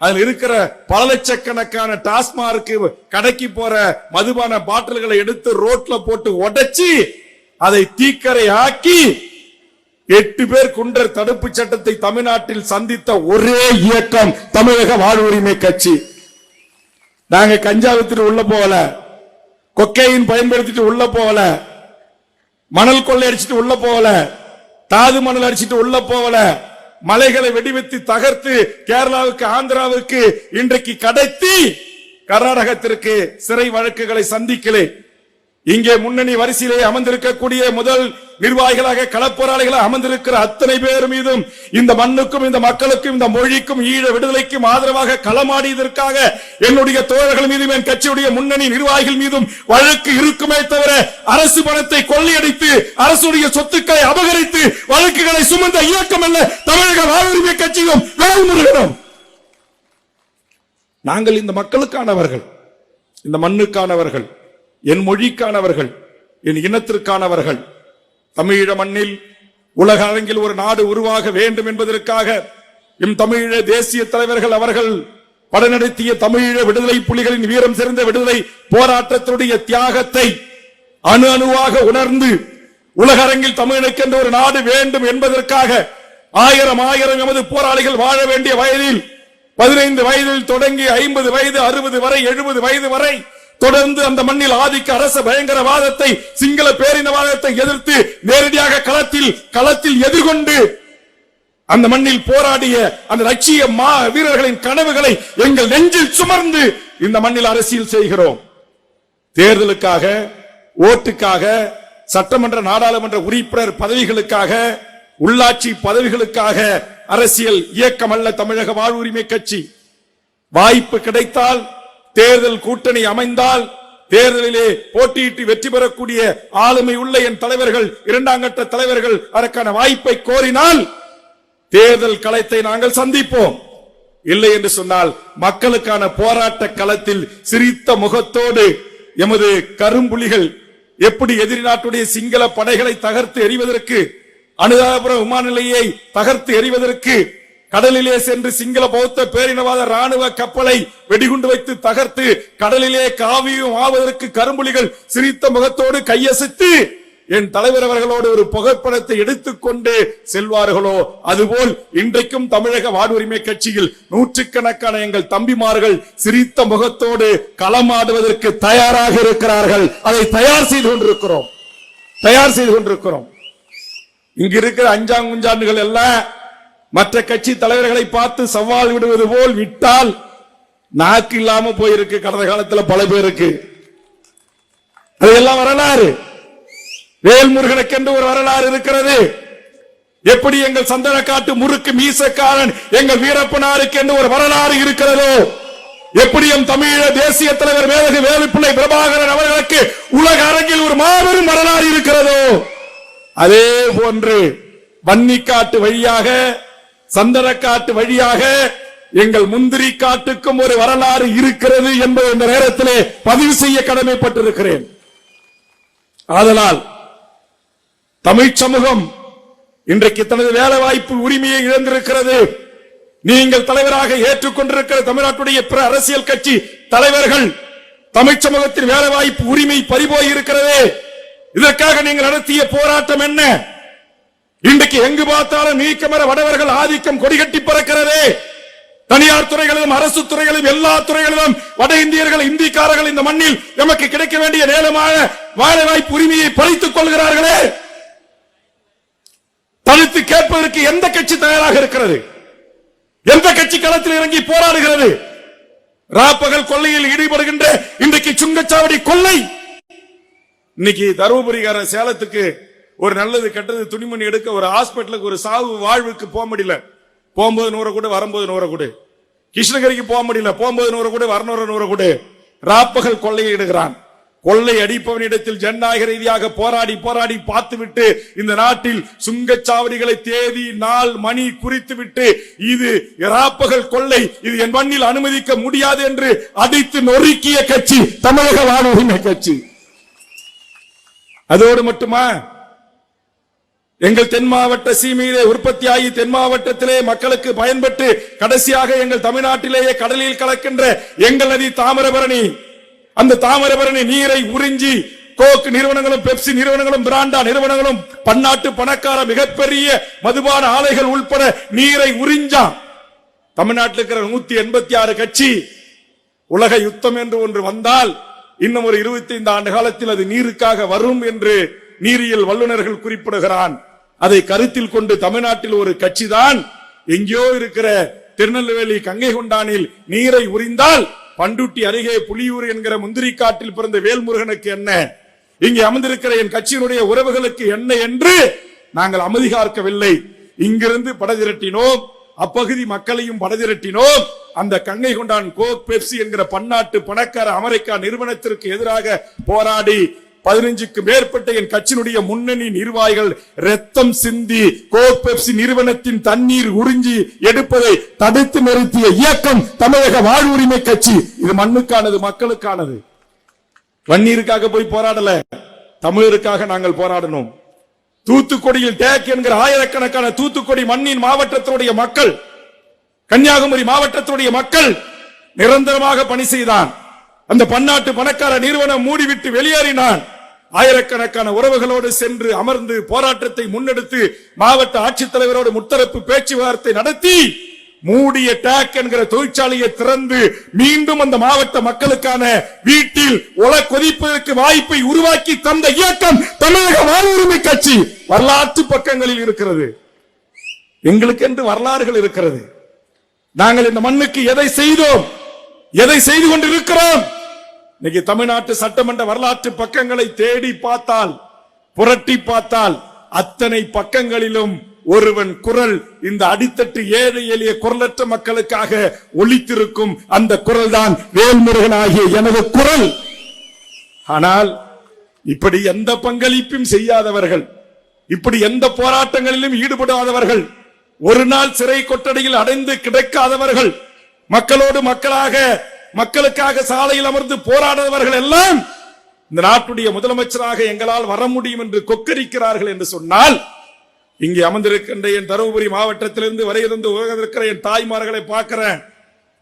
அதில் இருக்கிற பல லட்சக்கணக்கான டாஸ்மார்க் கடைக்கு போற மதுபான பாட்டில்களை எடுத்து ரோட்ல போட்டு உடைச்சி அதை தீக்கரை ஆக்கி 8 பேர் குண்டர் தடுப்பு சட்டத்தை தமிழ்நாட்டில் சந்தித்த ஒரே இயக்கம் தமிழக வாழ்வுரிமை கட்சி. நாங்க கஞ்சா வித்துட்டு உள்ள போகல, கொக்கையின் பயன்படுத்திட்டு உள்ள போகல, மணல் கொள்ளை அடிச்சுட்டு உள்ள போகல, தாது மணல் அடிச்சுட்டு உள்ள போகல, மலைகளை வெடிவித்து தகர்த்து கேரளாவுக்கு ஆந்திராவுக்கு இன்றைக்கு கடத்தி கர்நாடகத்திற்கு சிறை வழக்குகளை சந்திக்கலே. இங்கே முன்னணி வரிசையிலே அமர்ந்திருக்கக்கூடிய முதல் நிர்வாகிகளாக களப்போராளிகளாக அமர்ந்திருக்கிற அத்தனை பேர் மீதும் இந்த மண்ணுக்கும் இந்த மக்களுக்கும் இந்த மொழிக்கும் ஈழ விடுதலைக்கும் ஆதரவாக களமாடியதற்காக என்னுடைய தோழர்கள் மீதும் என் கட்சியுடைய முன்னணி நிர்வாகிகள் மீதும் வழக்கு இருக்குமே தவிர அரசு பணத்தை கொள்ளையடித்து அரசுடைய சொத்துக்களை அபகரித்து வழக்குகளை சுமந்த இயக்கம் அல்ல தமிழக வாழ்வுரிமை கட்சியும் வேல்முருகனும். நாங்கள் இந்த மக்களுக்கானவர்கள். இந்த மண்ணுக்கானவர்கள், என் மொழிக்கானவர்கள், என் இனத்திற்கானவர்கள். தமிழீழ மண்ணில் உலக அரங்கில் ஒரு நாடு உருவாக வேண்டும் என்பதற்காக எம் தமிழீழ தேசிய தலைவர்கள் அவர்கள் படநடத்திய தமிழீழ விடுதலை புலிகளின் வீரம் சிறந்த விடுதலை போராட்டத்தினுடைய தியாகத்தை அணு அணுவாக உணர்ந்து உலக அரங்கில் தமிழனுக்கென்று ஒரு நாடு வேண்டும் என்பதற்காக ஆயிரம் எமது போராளிகள் வாழ வேண்டிய வயதில் 15 வயதில் தொடங்கி 50 வயது 60 வரை 70 வயது வரை தொடர்ந்து அந்த மண்ணில் ஆதிக்க அரச பயங்கரவாதத்தை, சிங்கள பேரினவாதத்தை எதிர்த்து நேரடியாக களத்தில் எதிர்கொண்டு அந்த மண்ணில் போராடிய அந்த லட்சிய வீரர்களின் கனவுகளை எங்கள் நெஞ்சில் சுமர்ந்து இந்த மண்ணில் அரசியல் செய்கிறோம். தேர்தலுக்காக, ஓட்டுக்காக, சட்டமன்ற நாடாளுமன்ற உறுப்பினர் பதவிகளுக்காக, உள்ளாட்சி பதவிகளுக்காக அரசியல் இயக்கம் அல்ல தமிழக வாழ்வுரிமை கட்சி. வாய்ப்பு கிடைத்தால், தேர்தல் கூட்டணி அமைந்தால், தேர்தலிலே போட்டியிட்டு வெற்றி பெறக்கூடிய ஆளுமை உள்ள என் தலைவர்கள், இரண்டாம் கட்ட தலைவர்கள் அதற்கான வாய்ப்பை கோரினால் தேர்தல் களத்தை நாங்கள் சந்திப்போம். இல்லை என்று சொன்னால் மக்களுக்கான போராட்ட களத்தில் சிரித்த முகத்தோடு எமது கரும்புலிகள் எப்படி எதிரி நாட்டுடைய சிங்கள படைகளை தகர்த்து எறிவதற்கு, அனுராதபுரம் விமான நிலையை தகர்த்து எறிவதற்கு, கடலிலே சென்று சிங்கள பௌத்த பேரினவாத ராணுவ கப்பலை வெடிகுண்டு வைத்து தகர்த்து கடலிலே காவியும் ஆவதற்கு கரும்புலிகள் சிரித்த முகத்தோடு கையசைத்து என் தலைவர் அவர்களோடு ஒரு புகைப்படத்தை எடுத்துக்கொண்டு செல்வார்களோ, அதுபோல் இன்றைக்கும் தமிழக வாழ்வுரிமை கட்சியில் நூற்றுக்கணக்கான எங்கள் தம்பிமார்கள் சிரித்த முகத்தோடு களமாடுவதற்கு தயாராக இருக்கிறார்கள். அதை தயார் செய்து கொண்டிருக்கிறோம். இங்க இருக்கிற அஞ்சாங்குஞ்சாண்டுகள் எல்லாம் மற்ற கட்சி தலைவர்களை பார்த்து சவால் விடுவது போல் விட்டால் நாக்கு இல்லாம போயிருக்கு. கடந்த காலத்தில் பல பேருக்கு அதெல்லாம் வரலாறு. வேல்முருகனுக்கு என்று ஒரு வரலாறு இருக்கிறது. எப்படி எங்கள் சந்தனக்காட்டு முறுக்கு மீசக்காரன் எங்கள் வீரப்பனாருக்கு என்று ஒரு வரலாறு இருக்கிறதோ, எப்படி எம் தமிழீழ தேசிய தலைவர் மேலகு வேலுப்பிள்ளை பிரபாகரன் அவர்களுக்கு உலக அரங்கில் ஒரு மாபெரும் வரலாறு இருக்கிறதோ, அதே போன்று வன்னிக்காட்டு வழியாக, சந்தனக்காட்டு வழியாக எங்கள் முந்திரி காட்டுக்கும் ஒரு வரலாறு இருக்கிறது என்பதை இந்த நேரத்திலே பதிவு செய்ய கடமைப்பட்டிருக்கிறேன். ஆதலால் தமிழ் சமூகம் இன்றைக்கு தனது வேலை வாய்ப்பு உரிமையை இழந்திருக்கிறது. நீங்கள் தலைவராக ஏற்றுக்கொண்டிருக்கிற தமிழ்நாட்டுடைய பிற அரசியல் கட்சி தலைவர்கள் தமிழ் சமூகத்தின் வேலை வாய்ப்பு உரிமை பறிபோய் இருக்கிறது. இதற்காக நீங்கள் நடத்திய போராட்டம் என்ன? இன்றைக்கு எங்கு பார்த்தாலும் நீக்கமர வடவர்கள் ஆதிக்கம் கொடிகட்டி பறக்கிறது. தனியார் துறைகளிலும் அரசு துறைகளிலும் எல்லா துறைகளிலும் வட இந்தியர்கள், இந்திக்காரர்கள் இந்த மண்ணில் நமக்கு கிடைக்க வேண்டிய நேரமான வேலை வாய்ப்பு உரிமையை பறித்துக் கொள்கிறார்களே. தனித்து கேட்பதற்கு எந்த கட்சி தயாராக இருக்கிறது? எந்த கட்சி களத்தில் இறங்கி போராடுகிறது? ராப்பகல் கொள்ளையில் ஈடுபடுகின்ற இன்றைக்கு சுங்கச்சாவடி கொள்ளை. இன்னைக்கு தருமபுரிகார சேலத்துக்கு ஒரு நல்லது கெட்டது துணிமணி எடுக்க ஒரு ஹாஸ்பிட்டலுக்கு ஒரு சாவு வாழ்வுக்கு போக முடியல. போகும்போது 100 கூட, வரும்போது 100 கூட. கிருஷ்ணகிரிக்கு போக முடியல, போகும்போது 100 கூட, வரணும் 100 கூட. ராப்பகல் கொள்ளையை இடுகிறான். கொள்ளை அடிப்பவனிடத்தில் ஜனநாயக ரீதியாக போராடி பார்த்துவிட்டு இந்த நாட்டில் சுங்கச்சாவடிகளை தேதி நாள் மணி குறித்து விட்டு இது ராப்பகல் கொள்ளை, இது என் மண்ணில் அனுமதிக்க முடியாது என்று அடித்து நொறுக்கிய கட்சி தமிழக வாழ்வுரிமை கட்சி. அதோடு மட்டுமா, எங்கள் தென் மாவட்ட சீமையிலே உற்பத்தியாகி தென் மாவட்டத்திலே மக்களுக்கு பயன்பட்டு கடைசியாக எங்கள் தமிழ்நாட்டிலேயே கடலில் கலக்கின்ற எங்கள் நதி தாமிரபரணி, அந்த தாமிரபரணி நீரை உறிஞ்சி கோக் நிறுவனங்களும், பெப்சி நிறுவனங்களும், பிராண்டா நிறுவனங்களும், பன்னாட்டு பணக்கார மிகப்பெரிய மதுபான ஆலைகள் உள்பட நீரை உறிஞ்சான். தமிழ்நாட்டில் இருக்கிற 186 கட்சி உலக யுத்தம் என்று ஒன்று வந்தால் இன்னும் ஒரு 25 ஆண்டு காலத்தில் அது நீருக்காக வரும் என்று நீரியல் வல்லுநர்கள் குறிப்பிடுகிறான். அதை கருத்தில் கொண்டு தமிழ்நாட்டில் ஒரு கட்சி தான் எங்கேயோ இருக்கிற திருநெல்வேலி கங்கை கொண்டானில் நீரை உறிந்தால் பண்டுட்டி அருகே புலியூர் என்கிற முந்திரி காட்டில் பிறந்த வேல்முருகனுக்கு என்ன, இங்கே அமர்ந்திருக்கிற என் கட்சியினுடைய உறவுகளுக்கு என்ன என்று நாங்கள் அமைதி காக்கவில்லை. இங்கிருந்து படதிரட்டினோம், அப்பகுதி மக்களையும் படதிரட்டினோம். அந்த கங்கை கொண்டான் கோக் பெப்சி என்கிற பன்னாட்டு பணக்கார அமெரிக்கா நிறுவனத்திற்கு எதிராக போராடி 15க்கு மேற்பட்ட என் கட்சியினுடைய முன்னணி நிர்வாகிகள் ரத்தம் சிந்தி கோக் பெப்சி நிறுவனத்தின் தண்ணீர் உறிஞ்சி எடுப்பதை தடுத்து நிறுத்திய இயக்கம் தமிழக வாழ்வுரிமை கட்சி. இது மண்ணுக்கானது, மக்களுக்கானது. வன்னியருக்காக போய் போராடல, தமிழருக்காக நாங்கள் போராடணும். தூத்துக்குடியில் டேக் என்கிற ஆயிரக்கணக்கான தூத்துக்குடி மண்ணின் மாவட்டத்தினுடைய மக்கள், கன்னியாகுமரி மாவட்டத்தினுடைய மக்கள் நிரந்தரமாக பணி செய்தான். அந்த பன்னாட்டு பணக்கார நிறுவனம் மூடிவிட்டு வெளியேறினான். ஆயிரக்கணக்கான உறவுகளோடு சென்று அமர்ந்து போராட்டத்தை முன்னெடுத்து மாவட்ட ஆட்சித்தலைவரோடு முத்தரப்பு பேச்சுவார்த்தை நடத்தி மூடிய டேக் என்கிற தொழிற்சாலையை திறந்து மீண்டும் அந்த மாவட்ட மக்களுக்கான வீட்டில் உல கொதிப்பதற்கு வாய்ப்பை உருவாக்கி தந்த இயக்கம் தமிழக வாழ்வுரிமை கட்சி. வரலாற்று பக்கங்களில் இருக்கிறது, எங்களுக்கு என்று வரலாறுகள் இருக்கிறது. நாங்கள் இந்த மண்ணுக்கு எதை செய்தோம், எதை செய்து கொண்டிருக்கிறோம். இன்னைக்கு தமிழ்நாட்டு சட்டமன்ற வரலாற்று பக்கங்களை தேடி பார்த்தால், புரட்டி பார்த்தால் அத்தனை பக்கங்களிலும் ஒருவன் குரல், இந்த அடித்தட்டு ஏழை எளிய குரலற்ற மக்களுக்காக ஒலித்திருக்கும் அந்த குரல் தான் வேல்முருகன் ஆகிய எனது குரல். ஆனால் இப்படி எந்த பங்களிப்பும் செய்யாதவர்கள், இப்படி எந்த போராட்டங்களிலும் ஈடுபடாதவர்கள், ஒரு நாள் சிறை கொட்டடியில் அடைந்து கிடைக்காதவர்கள், மக்களோடு மக்களாக மக்களுக்காக சாலையில் அமர்ந்து போராடுபவர்கள் எல்லாம் இந்த நாட்டுடைய முதலமைச்சராக எங்களால் வர முடியும் என்று கொக்கரிக்கிறார்கள் என்று சொன்னால், இங்கே அமர்ந்திருக்கின்ற என் தருமபுரி மாவட்டத்திலிருந்து வரையிருந்து உலகிருக்கிற என் தாய்மார்களை பார்க்கிறேன்.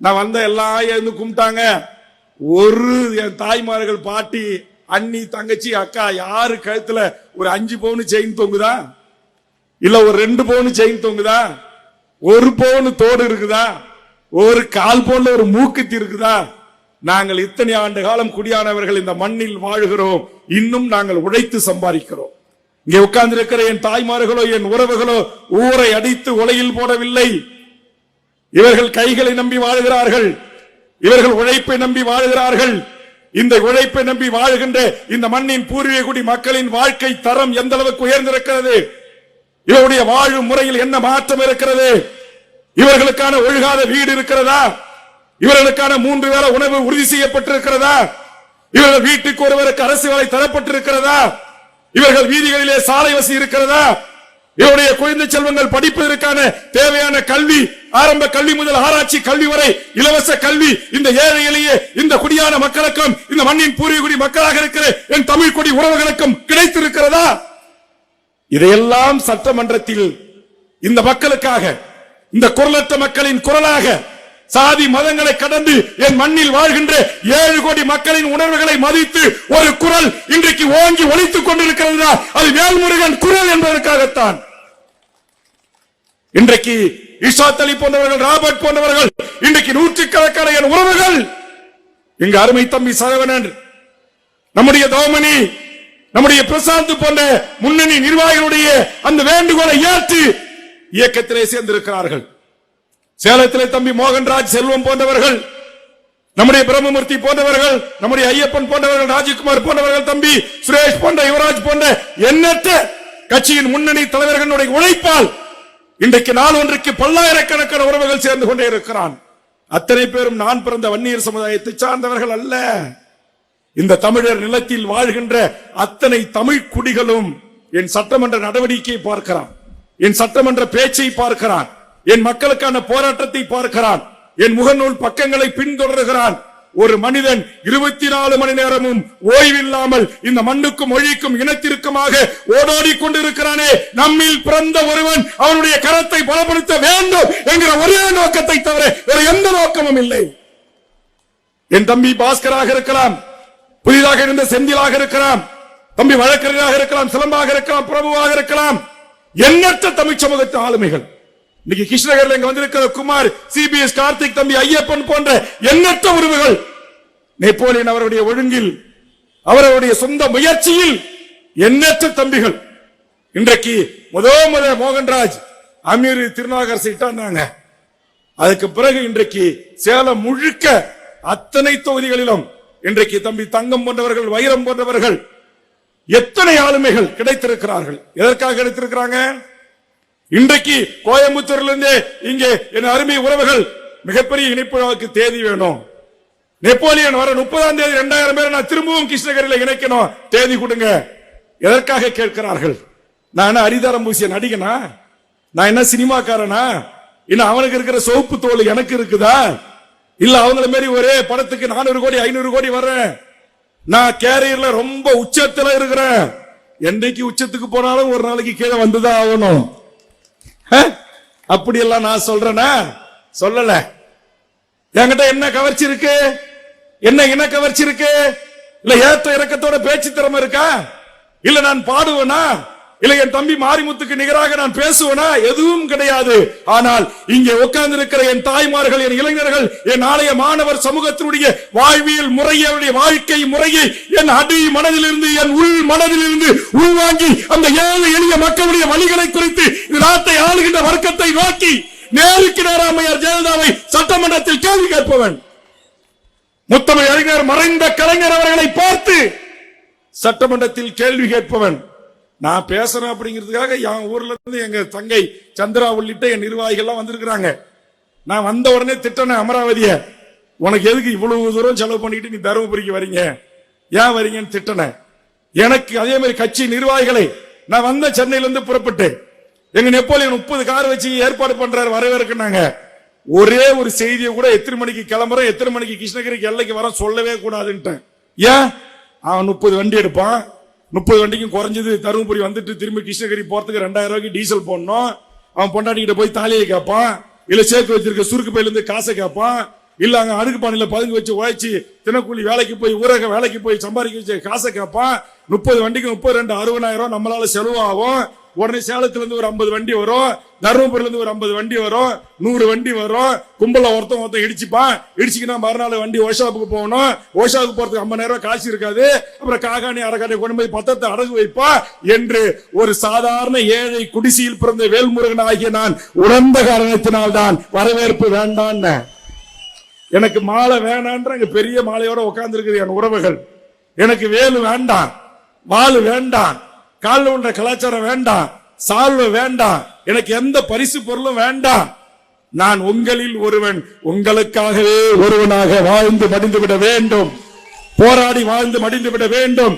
நான் வந்த எல்லாம் கும்பிட்டாங்க. ஒரு என் தாய்மார்கள், பாட்டி, அண்ணி, தங்கச்சி, அக்கா யாரு கழுத்துல ஒரு 5 பவுன் செயின் தொங்குதா, இல்ல ஒரு 2 பவுன் செயின் தொங்குதா, 1 பவுன் தோடு இருக்குதா, ஒரு 1/4 பவுன்ல ஒரு மூக்குத்தி இருக்குதா? நாங்கள் இத்தனை ஆண்டு காலம் குடியானவர்கள் இந்த மண்ணில் வாழுகிறோம். இன்னும் நாங்கள் உழைத்து சம்பாதிக்கிறோம். இங்கே உட்கார்ந்து இருக்கிற என் தாய்மார்களோ என் உறவுகளோ ஊரை அடித்து உலையில் போடவில்லை. இவர்கள் கைகளை நம்பி வாழுகிறார்கள், இவர்கள் உழைப்பை நம்பி வாழுகிறார்கள். இந்த உழைப்பை நம்பி வாழுகின்ற இந்த மண்ணின் பூர்வீக குடி மக்களின் வாழ்க்கை தரம் எந்த அளவுக்கு உயர்ந்திருக்கிறது, இவருடைய வாழும் முறையில் என்ன மாற்றம் இருக்கிறது, இவர்களுக்கான ஒழுகாத வீடு இருக்கிறதா, இவர்களுக்கான 3 வேளை உணவு உறுதி செய்யப்பட்டிருக்கிறதா, இவர்கள் வீட்டுக்கு ஒருவருக்கு அரசு வேலை தரப்பட்டிருக்கிறதா, இவர்கள் வீதிகளிலே சாலை வசதி இருக்கிறதா, இவருடைய குழந்தை செல்வங்கள் படிப்பதற்கான தேவையான கல்வி, ஆரம்ப கல்வி முதல் ஆராய்ச்சி கல்வி வரை இலவச கல்வி இந்த ஏழை எளிய இந்த குடியான மக்களுக்கும் இந்த மண்ணின் பூர்வீக குடி மக்களாக இருக்கிற என் தமிழ் குடி உறவுகளுக்கும் கிடைத்திருக்கிறதா? இதையெல்லாம் சட்டமன்றத்தில் இந்த மக்களுக்காக, இந்த குரலற்ற மக்களின் குரலாக, சாதி மதங்களை கடந்து என் மண்ணில் வாழ்கின்ற 7 கோடி மக்களின் உணர்வுகளை மதித்து ஒரு குரல் இன்றைக்கு ஓங்கி ஒலித்துக் கொண்டிருக்கிறது. அது வேல்முருகன் குரல் என்பதற்காகத்தான். இன்றைக்கு இஷாத் அலி போன்றவர்கள், ராபர்ட் போன்றவர்கள், இன்றைக்கு நூற்றுக்கணக்கான என் உறவுகள், இங்கு அருமை தம்பி சரவணன், நம்முடைய தோமணி, நம்முடைய பிரசாந்த் போன்ற முன்னணி நிர்வாகிகளுடைய அந்த வேண்டுகோளை ஏற்று இயக்கத்திலே சேர்ந்திருக்கிறார்கள். சேலத்திலே தம்பி மோகன்ராஜ், செல்வம் போன்றவர்கள், நம்முடைய பிரம்மமூர்த்தி போன்றவர்கள், நம்முடைய ஐயப்பன் போன்றவர்கள், ராஜ்குமார் போன்றவர்கள், தம்பி சுரேஷ் போன்ற, யுவராஜ் போன்ற எண்ணற்ற கட்சியின் முன்னணி தலைவர்களுடைய உழைப்பால் இன்றைக்கு நாள் ஒன்றுக்கு பல்லாயிரக்கணக்கான உறவுகள் சேர்ந்து கொண்டே இருக்கிறான். அத்தனை பேரும் நான் பிறந்த வன்னியர் சமுதாயத்தை சார்ந்தவர்கள் அல்ல. இந்த தமிழர் நிலத்தில் வாழ்கின்ற அத்தனை தமிழ் குடிகளும் என் சட்டமன்ற நடவடிக்கையை பார்க்கிறான், என் சட்டமன்ற பேச்சை பார்க்கிறான், என் மக்களுக்கான போராட்டத்தை பார்க்கிறான், என் முகநூல் பக்கங்களை பின்தொடர்கிறான். ஒரு மனிதன் 24 மணி நேரமும் ஓய்வில்லாமல் இந்த மண்ணுக்கும் மொழிக்கும் இனத்திற்குமாக ஓடோடி கொண்டிருக்கிறானே, நம்மில் பிறந்த ஒருவன் அவனுடைய கரத்தை பலப்படுத்த வேண்டும் என்கிற ஒரே நோக்கத்தை தவிர வேறு எந்த நோக்கமும் இல்லை. என் தம்பி பாஸ்கராக இருக்கலாம், புதிதாக இருந்த செந்திலாக இருக்கலாம், தம்பி வழக்கறிஞராக இருக்கலாம், சிலம்பாக இருக்கலாம், பிரபுவாக இருக்கலாம், எண்ணற்ற தமிழ் சமூகத்து ஆளுமைகள். இன்னைக்கு கிருஷ்ணகிரியில் இங்க வந்திருக்கிற குமார், சிபிஎஸ் கார்த்திக், தம்பி ஐயப்பன் போன்ற எண்ணற்ற உறவுகள் நெப்போலியன் அவருடைய ஒழுங்கில், அவருடைய சொந்த முயற்சியில் எண்ணற்ற தம்பிகள். இன்றைக்கு முத மோகன்ராஜ் அமீர் திருநாகர் சீட்டாங்க. அதுக்கு பிறகு இன்றைக்கு சேலம் முழுக்க அத்தனை தொகுதிகளிலும் இன்றைக்கு தம்பி தங்கம் போன்றவர்கள், வைரம் போன்றவர்கள், எத்தனை ஆளுமைகள் கிடைத்திருக்கிறார்கள். எதற்காக கிடைத்திருக்கிறாங்க? இன்றைக்கு கோயம்புத்தூரிலிருந்து இங்கே என் அருமை உறவுகள் மிகப்பெரிய இணைப்பு தேதி வேணும். நெப்போலியன் வர 30ஆம் தேதி 2000 பேர் நான் திரும்பவும் கிருஷ்ணகிரியில் இணைக்கணும், தேதி கொடுங்க. எதற்காக கேட்கிறார்கள்? நான் என்ன அரிதாரம் பூசிய நடிகனா? நான் என்ன சினிமாக்காரனா? இன்னும் அவனுக்கு இருக்கிற சோப்பு தோல் எனக்கு இருக்குதா? இல்ல அவங்கள மாரி ஒரே படத்துக்கு 400 கோடி 500 கோடி வர்றேன், நான் கேரியர்ல ரொம்ப உச்சத்துல இருக்கிறேன். என்னைக்கு உச்சத்துக்கு போனாலும் ஒரு நாளைக்கு கீழே வந்துதான் ஆகணும். அப்படியெல்லாம் நான் சொல்றேனா? சொல்லல. என்கிட்ட என்ன கவர்ச்சி இருக்கு? என்ன இன கவர்ச்சி இருக்கு? இல்ல ஏற்ற இறக்கத்தோட பேச்சு திறமை இருக்கா? இல்ல நான் பாடுவேனா? இல்ல என் தம்பி மாரிமுத்துக்கு நிகராக நான் பேசுவேனா? எதுவும் கிடையாது. ஆனால் இங்கே உட்கார்ந்து இருக்கிற என் தாய்மார்கள், என் இளைஞர்கள், என் நாளைய மாணவர் சமூகத்தினுடைய வாழ்வியல் முறையை, அவருடைய வாழ்க்கை முறையை என் அடி மனதிலிருந்து, என் உள் மனதிலிருந்து உள்வாங்கி அந்த ஏழை எளிய மக்களுடைய வழிகளை குறித்து நாட்டை ஆளுகின்ற வர்க்கத்தை நோக்கி நேருக்கு நேராமையார் ஜெயலலிதாவை சட்டமன்றத்தில் கேள்வி கேட்பவன். முத்தமிழ் அறிஞர் மறைந்த கலைஞர் அவர்களை பார்த்து சட்டமன்றத்தில் கேள்வி கேட்பவன். நான் பேசுறேன் அப்படிங்கிறதுக்காக என் ஊர்ல இருந்து எங்க தங்கை சந்திரா உள்ளிட்ட என் நிர்வாகிகள் வந்திருக்கிறாங்க. நான் வந்த உடனே திட்டன அமராவதிய, உனக்கு எதுக்கு இவ்வளவு தூரம் செலவு பண்ணிட்டு நீ தருமபுரிக்கு வரீங்க, ஏன் வரீங்கன்னு திட்டன. எனக்கு அதே மாதிரி கட்சி நிர்வாகிகளை நான் வந்த சென்னையில இருந்து புறப்பட்டு எங்க நெப்போலியன் 30 கார் வச்சு ஏற்பாடு பண்றாரு வரவேற்கிறாங்க. ஒரே ஒரு செய்தியை கூட எத்தனை மணிக்கு கிளம்புறோம், எத்தனை மணிக்கு கிருஷ்ணகிரிக்கு எல்லைக்கு வர சொல்லவே கூடாதுன்ட்டேன். ஏன்? அவன் 30 வண்டி எடுப்பான். 30 வண்டிக்கும் குறைஞ்சது தருமபுரி வந்துட்டு திரும்பி கிருஷ்ணகிரி போறதுக்கு 2000 ரூபாய்க்கு டீசல் போடணும். அவன் பொண்டாட்டிக்கிட்ட போய் தாலியை கேட்பான், இல்ல சேர்த்து வச்சிருக்க சுருக்கு பையில இருந்து காசை கேட்பான், இல்ல அங்க அடுக்கு பானையில பதுங்கி வச்சு உழைச்சி தினக்கூலி வேலைக்கு போய் ஊரக வேலைக்கு போய் சம்பாதிக்க வச்சு காசை கேட்பான். 30 வண்டிக்கு 32 60,000 நம்மளால செலவாகும். உடனே சேலத்துல இருந்து ஒரு 50 வண்டி வரும், தருமபுரியில இருந்து ஒரு 50 வண்டி வரும், 100 வண்டி வரும். கும்பல ஒருத்தன் இடிச்சுப்பான். இடிச்சுக்கினா மறுநாள் வண்டி ஓஷாப்புக்கு போகணும். ஓஷாவுக்கு போறதுக்கு 50,000 ரூபாய் காசு இருக்காது. அப்புறம் காகாணி அரகாணி கொண்டு போய் பத்திரத்தை அடகு வைப்பா என்று ஒரு சாதாரண ஏழை குடிசையில் பிறந்த வேல்முருகன் ஆகிய நான் உணர்ந்த காரணத்தினால் தான் வரவேற்பு வேண்டான். எனக்கு மாலை வேணான்ற பெரிய மாலையோட உட்கார்ந்து இருக்குது என் உறவுகள். எனக்கு வேலு வேண்டாம், வாழு வேண்டாம், காலில் உள்ள கலாச்சாரம் வேண்டாம், சால்வை வேண்டாம், எனக்கு எந்த பரிசு பொருளும் வேண்டாம். நான் உங்களில் ஒருவன், உங்களுக்காகவே ஒருவனாக வாழ்ந்து மடிந்துவிட வேண்டும், போராடி வாழ்ந்து மடிந்துவிட வேண்டும்.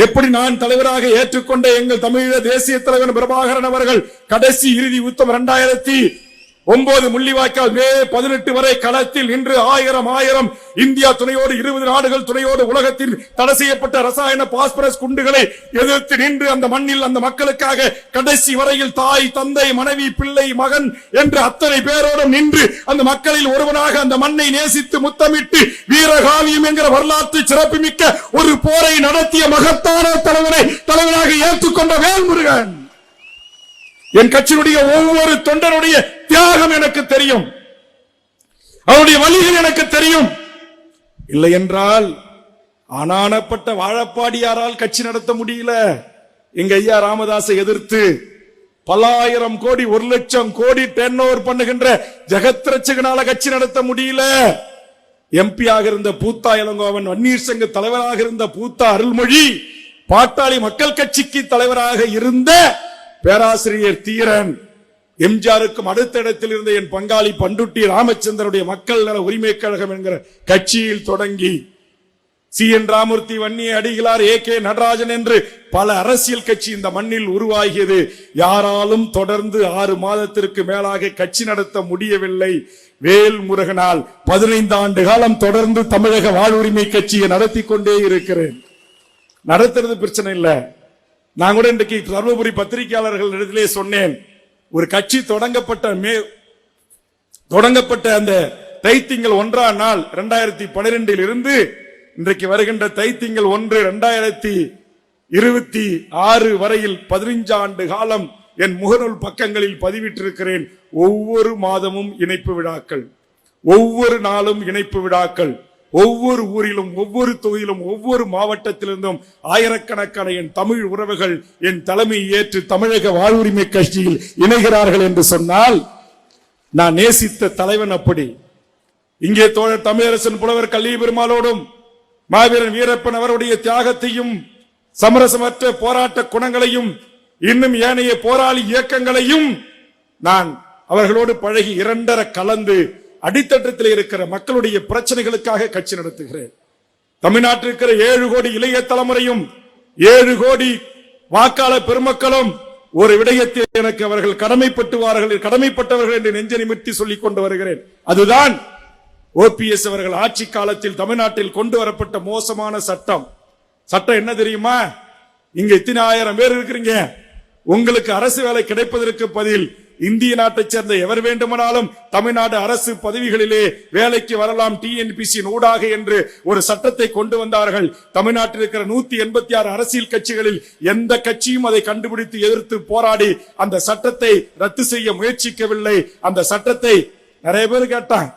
எப்படி நான் தலைவராக ஏற்றுக்கொண்ட எங்கள் தமிழீழ தேசிய தலைவர் பிரபாகரன் அவர்கள் கடைசி இறுதி யுத்தம் 2009 முள்ளிவாய்க்கால் மே 18 வரை களத்தில் நின்று 1000 இந்தியா துணையோடு 20 நாடுகள் துணையோடு உலகத்தில் தடை செய்யப்பட்ட ரசாயன பாஸ்பரஸ் குண்டுகளை எதிர்த்து நின்று அந்த மண்ணில் அந்த மக்களுக்காக கடைசி வரையில் தாய் தந்தை மனைவி பிள்ளை மகன் என்று அத்தனை பேரோடும் நின்று அந்த மக்களில் ஒருவனாக அந்த மண்ணை நேசித்து முத்தமிட்டு வீரகாவியம் என்கிற வரலாற்று சிறப்புமிக்க ஒரு போரை நடத்திய மகத்தான தலைவராக ஏற்றுக்கொண்ட வேல்முருகன். என் கட்சியினுடைய ஒவ்வொரு தொண்டனுடைய தியாகம் எனக்கு தெரியும், அவருடைய வழிகள் எனக்கு தெரியும். இல்லை என்றால் ஆனானப்பட்ட வாழப்பாடியாரால் கட்சி நடத்த முடியல. எங்க ஐயா ராமதாஸை எதிர்த்து பல்லாயிரம் கோடி 1,00,000 கோடி டர்ன் ஓவர் பண்ணுகின்ற ஜெகத் ரட்சகனால கட்சி நடத்த முடியல. எம்பியாக இருந்த பூத்தா இளங்கோவன், வன்னியர் சங்க தலைவராக இருந்த பூத்தா அருள்மொழி, பாட்டாளி மக்கள் கட்சிக்கு தலைவராக இருந்த பேராசிரியர் தீரன், எம்ஜிஆருக்கும் அடுத்த இடத்தில் இருந்த என் பங்காளி பண்டுட்டி ராமச்சந்திரனுடைய மக்கள் நல உரிமை கழகம் என்கிற கட்சியில் தொடங்கி CN ராமூர்த்தி, வன்னிய அடிகளார், AK நடராஜன் என்று பல அரசியல் கட்சி இந்த மண்ணில் உருவாகியது. யாராலும் தொடர்ந்து 6 மாதத்திற்கு மேலாக கட்சி நடத்த முடியவில்லை. வேல்முருகனால் 15 ஆண்டு காலம் தொடர்ந்து தமிழக வாழ்வுரிமை கட்சியை நடத்தி கொண்டே இருக்கிறேன். நடத்துறது பிரச்சனை இல்லை. நான் கூட இன்றைக்கு தருமபுரி பத்திரிகையாளர்கள் இடத்திலே சொன்னேன், ஒரு கட்சி தொடங்கப்பட்ட அந்த தைத்திங்கள் 1ஆம் நாள் 2012 இருந்து இன்றைக்கு வருகின்ற தைத்திங்கள் 1 2026 வரையில் 15 ஆண்டு காலம் என் முகநூல் பக்கங்களில் பதிவிட்டிருக்கிறேன். ஒவ்வொரு மாதமும் இணைப்பு விழாக்கள், ஒவ்வொரு நாளும் இணைப்பு விழாக்கள், ஒவ்வொரு ஊரிலும் ஒவ்வொரு தொகுதியிலும் ஒவ்வொரு மாவட்டத்திலிருந்தும் ஆயிரக்கணக்கான என் தமிழ் உறவுகள் என் தலைமை ஏற்று தமிழக வாழ்வுரிமை கட்சியில் இணைகிறார்கள் என்று சொன்னால் நான் நேசித்த தலைவன் அப்படி. இங்கே தோழர் தமிழரசன் புலவர் கல்வி பெருமாளோடும் மாவீரன் வீரப்பன் அவருடைய தியாகத்தையும் சமரசமற்ற போராட்ட குணங்களையும் இன்னும் ஏனைய போராளி இயக்கங்களையும் நான் அவர்களோடு பழகி 2.5 கலந்து அடித்தட்டத்தில் இருக்கிற மக்களுடைய பிரச்சனைகளுக்காக கட்சி நடத்துகிறேன். தமிழ்நாட்டில் இருக்கிற 7 கோடி இளைய தலைமுறையும் 7 கோடி வாக்காளர் பெருமக்களும் ஒரு விடயத்தில் எனக்கு அவர்கள் கடமைப்பட்டவர்கள் என்று நெஞ்ச நிமிர்த்தி சொல்லிக் கொண்டு வருகிறேன். அதுதான் OPS அவர்கள் ஆட்சி காலத்தில் தமிழ்நாட்டில் கொண்டு வரப்பட்ட மோசமான சட்டம். சட்டம் என்ன தெரியுமா? இங்க இத்தனை ஆயிரம் பேர் இருக்கிறீங்க, உங்களுக்கு அரசு வேலை கிடைப்பதற்கு பதில் இந்திய நாட்டைச் சேர்ந்த எவர் வேண்டுமானாலும் தமிழ்நாடு அரசு பதவிகளிலே வேலைக்கு வரலாம் TNPC ஊடாக என்று ஒரு சட்டத்தை கொண்டு வந்தார்கள். தமிழ்நாட்டில் இருக்கிற 186 அரசியல் கட்சிகளில் எந்த கட்சியும் அதை கண்டுபிடித்து எதிர்த்து போராடி அந்த சட்டத்தை ரத்து செய்ய முயற்சிக்கவில்லை. அந்த சட்டத்தை நிறைய பேர் கேட்டான்,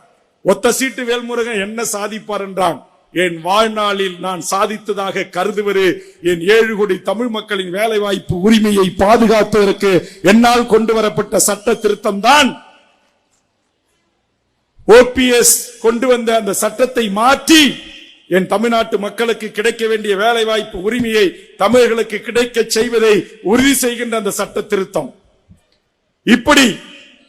ஒத்த சீட்டு வேல்முருகன் என்ன சாதிப்பார் என்றான். என் வாழ்நாளில் நான் சாதித்ததாக கருதுவது என் 7 கோடி தமிழ் மக்களின் வேலை வாய்ப்பு உரிமையை பாதுகாப்பதற்கு என்னால் கொண்டு வரப்பட்ட சட்ட திருத்தம் தான். OPS கொண்டு வந்த அந்த சட்டத்தை மாற்றி என் தமிழ்நாட்டு மக்களுக்கு கிடைக்க வேண்டிய வேலை வாய்ப்பு உரிமையை தமிழர்களுக்கு கிடைக்க செய்வதை உறுதி செய்கின்ற அந்த சட்ட திருத்தம். இப்படி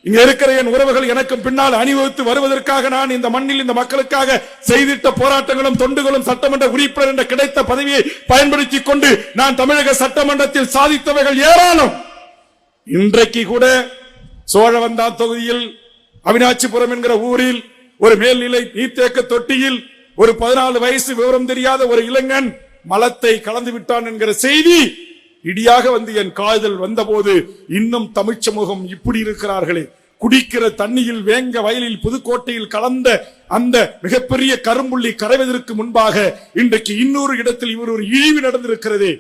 இங்க இருக்கிற என் உறவுகள் எனக்கும் பின்னால் அணிவகுத்து வருவதற்காக நான் இந்த மண்ணில் இந்த மக்களுக்காக செய்திட்ட போராட்டங்களும் தொண்டுகளும் சட்டமன்ற உறுப்பினர் என்ற கிடைத்த பதவியை பயன்படுத்திக் கொண்டு நான் தமிழக சட்டமன்றத்தில் சாதித்தவைகள் ஏராளம். இன்றைக்கு கூட சோழவந்தான் தொகுதியில் அவினாச்சிபுரம் என்கிற ஊரில் ஒரு மேல்நிலை நீர்த்தேக்க தொட்டியில் ஒரு 14 வயசு விவரம் தெரியாத ஒரு இளைஞன் மலத்தை கலந்து விட்டான் என்கிற செய்தி இடியாக வந்து என் காதல் வந்தபோது இன்னும் தமிழ் சமூகம் இப்படி இருக்கிறார்களே, குடிக்கிற தண்ணியில் வேங்க வயலில் புதுக்கோட்டையில் கலந்த அந்த மிகப்பெரிய கரும்புள்ளி கரைவதற்கு முன்பாக இன்றைக்கு இன்னொரு இடத்தில் இவர் ஒரு இழிவு நடந்திருக்கிறது.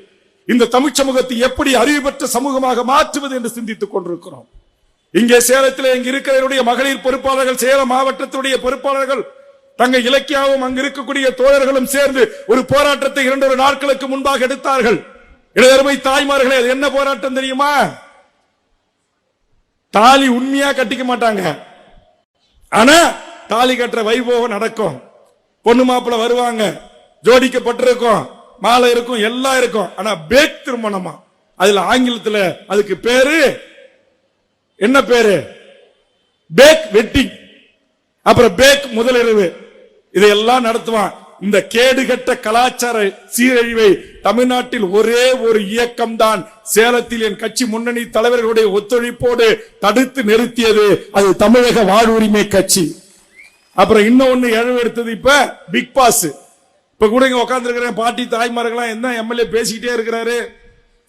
இந்த தமிழ் சமூகத்தை எப்படி அறிவு பெற்ற சமூகமாக மாற்றுவது என்று சிந்தித்துக் கொண்டிருக்கிறோம். இங்கே சேலத்தில் இங்க இருக்கிற மகளிர் பொறுப்பாளர்கள், சேலம் மாவட்டத்துடைய பொறுப்பாளர்கள், தங்க இலக்கியாவும் அங்கு இருக்கக்கூடிய தோழர்களும் சேர்ந்து ஒரு போராட்டத்தை 2 நாட்களுக்கு முன்பாக எடுத்தார்கள். இளதருமை தாய்மார்களே, அது என்ன போராட்டம் தெரியுமா? தாலி உண்மையா கட்டிக்க மாட்டாங்க, ஆனா தாலி கட்டுற வைபோகம் நடக்கும். பொண்ணு மாப்பிள்ள வருவாங்க, ஜோடிக்கப்பட்டிருக்கும், மாலை இருக்கும், எல்லாம் இருக்கும். ஆனா பேக் திருமணமா, அதுல ஆங்கிலத்துல அதுக்கு பேரு என்ன பேரு? பேக் வெட்டிங், அப்புறம் பேக் முதலிரவு, இதையெல்லாம் நடத்துவான். இந்த கேடுகட்ட கலாச்சார சீரழிவை தமிழ்நாட்டில் ஒரே ஒரு இயக்கம் தான் சேலத்தில் என் கட்சி முன்னணி தலைவர்களுடைய ஒத்துழைப்போடு தடுத்து நிறுத்தியது. அது தமிழக வாழ்வுரிமை கட்சி. அப்புறம் இன்னொன்னு எடுத்தது இப்ப பிக் பாஸ். இப்ப கூட இங்க உட்கார்ந்து இருக்கிற பாட்டி தாய்மார்கள்லாம் என்ன MLA பேசிக்கிட்டே இருக்கிறாரு,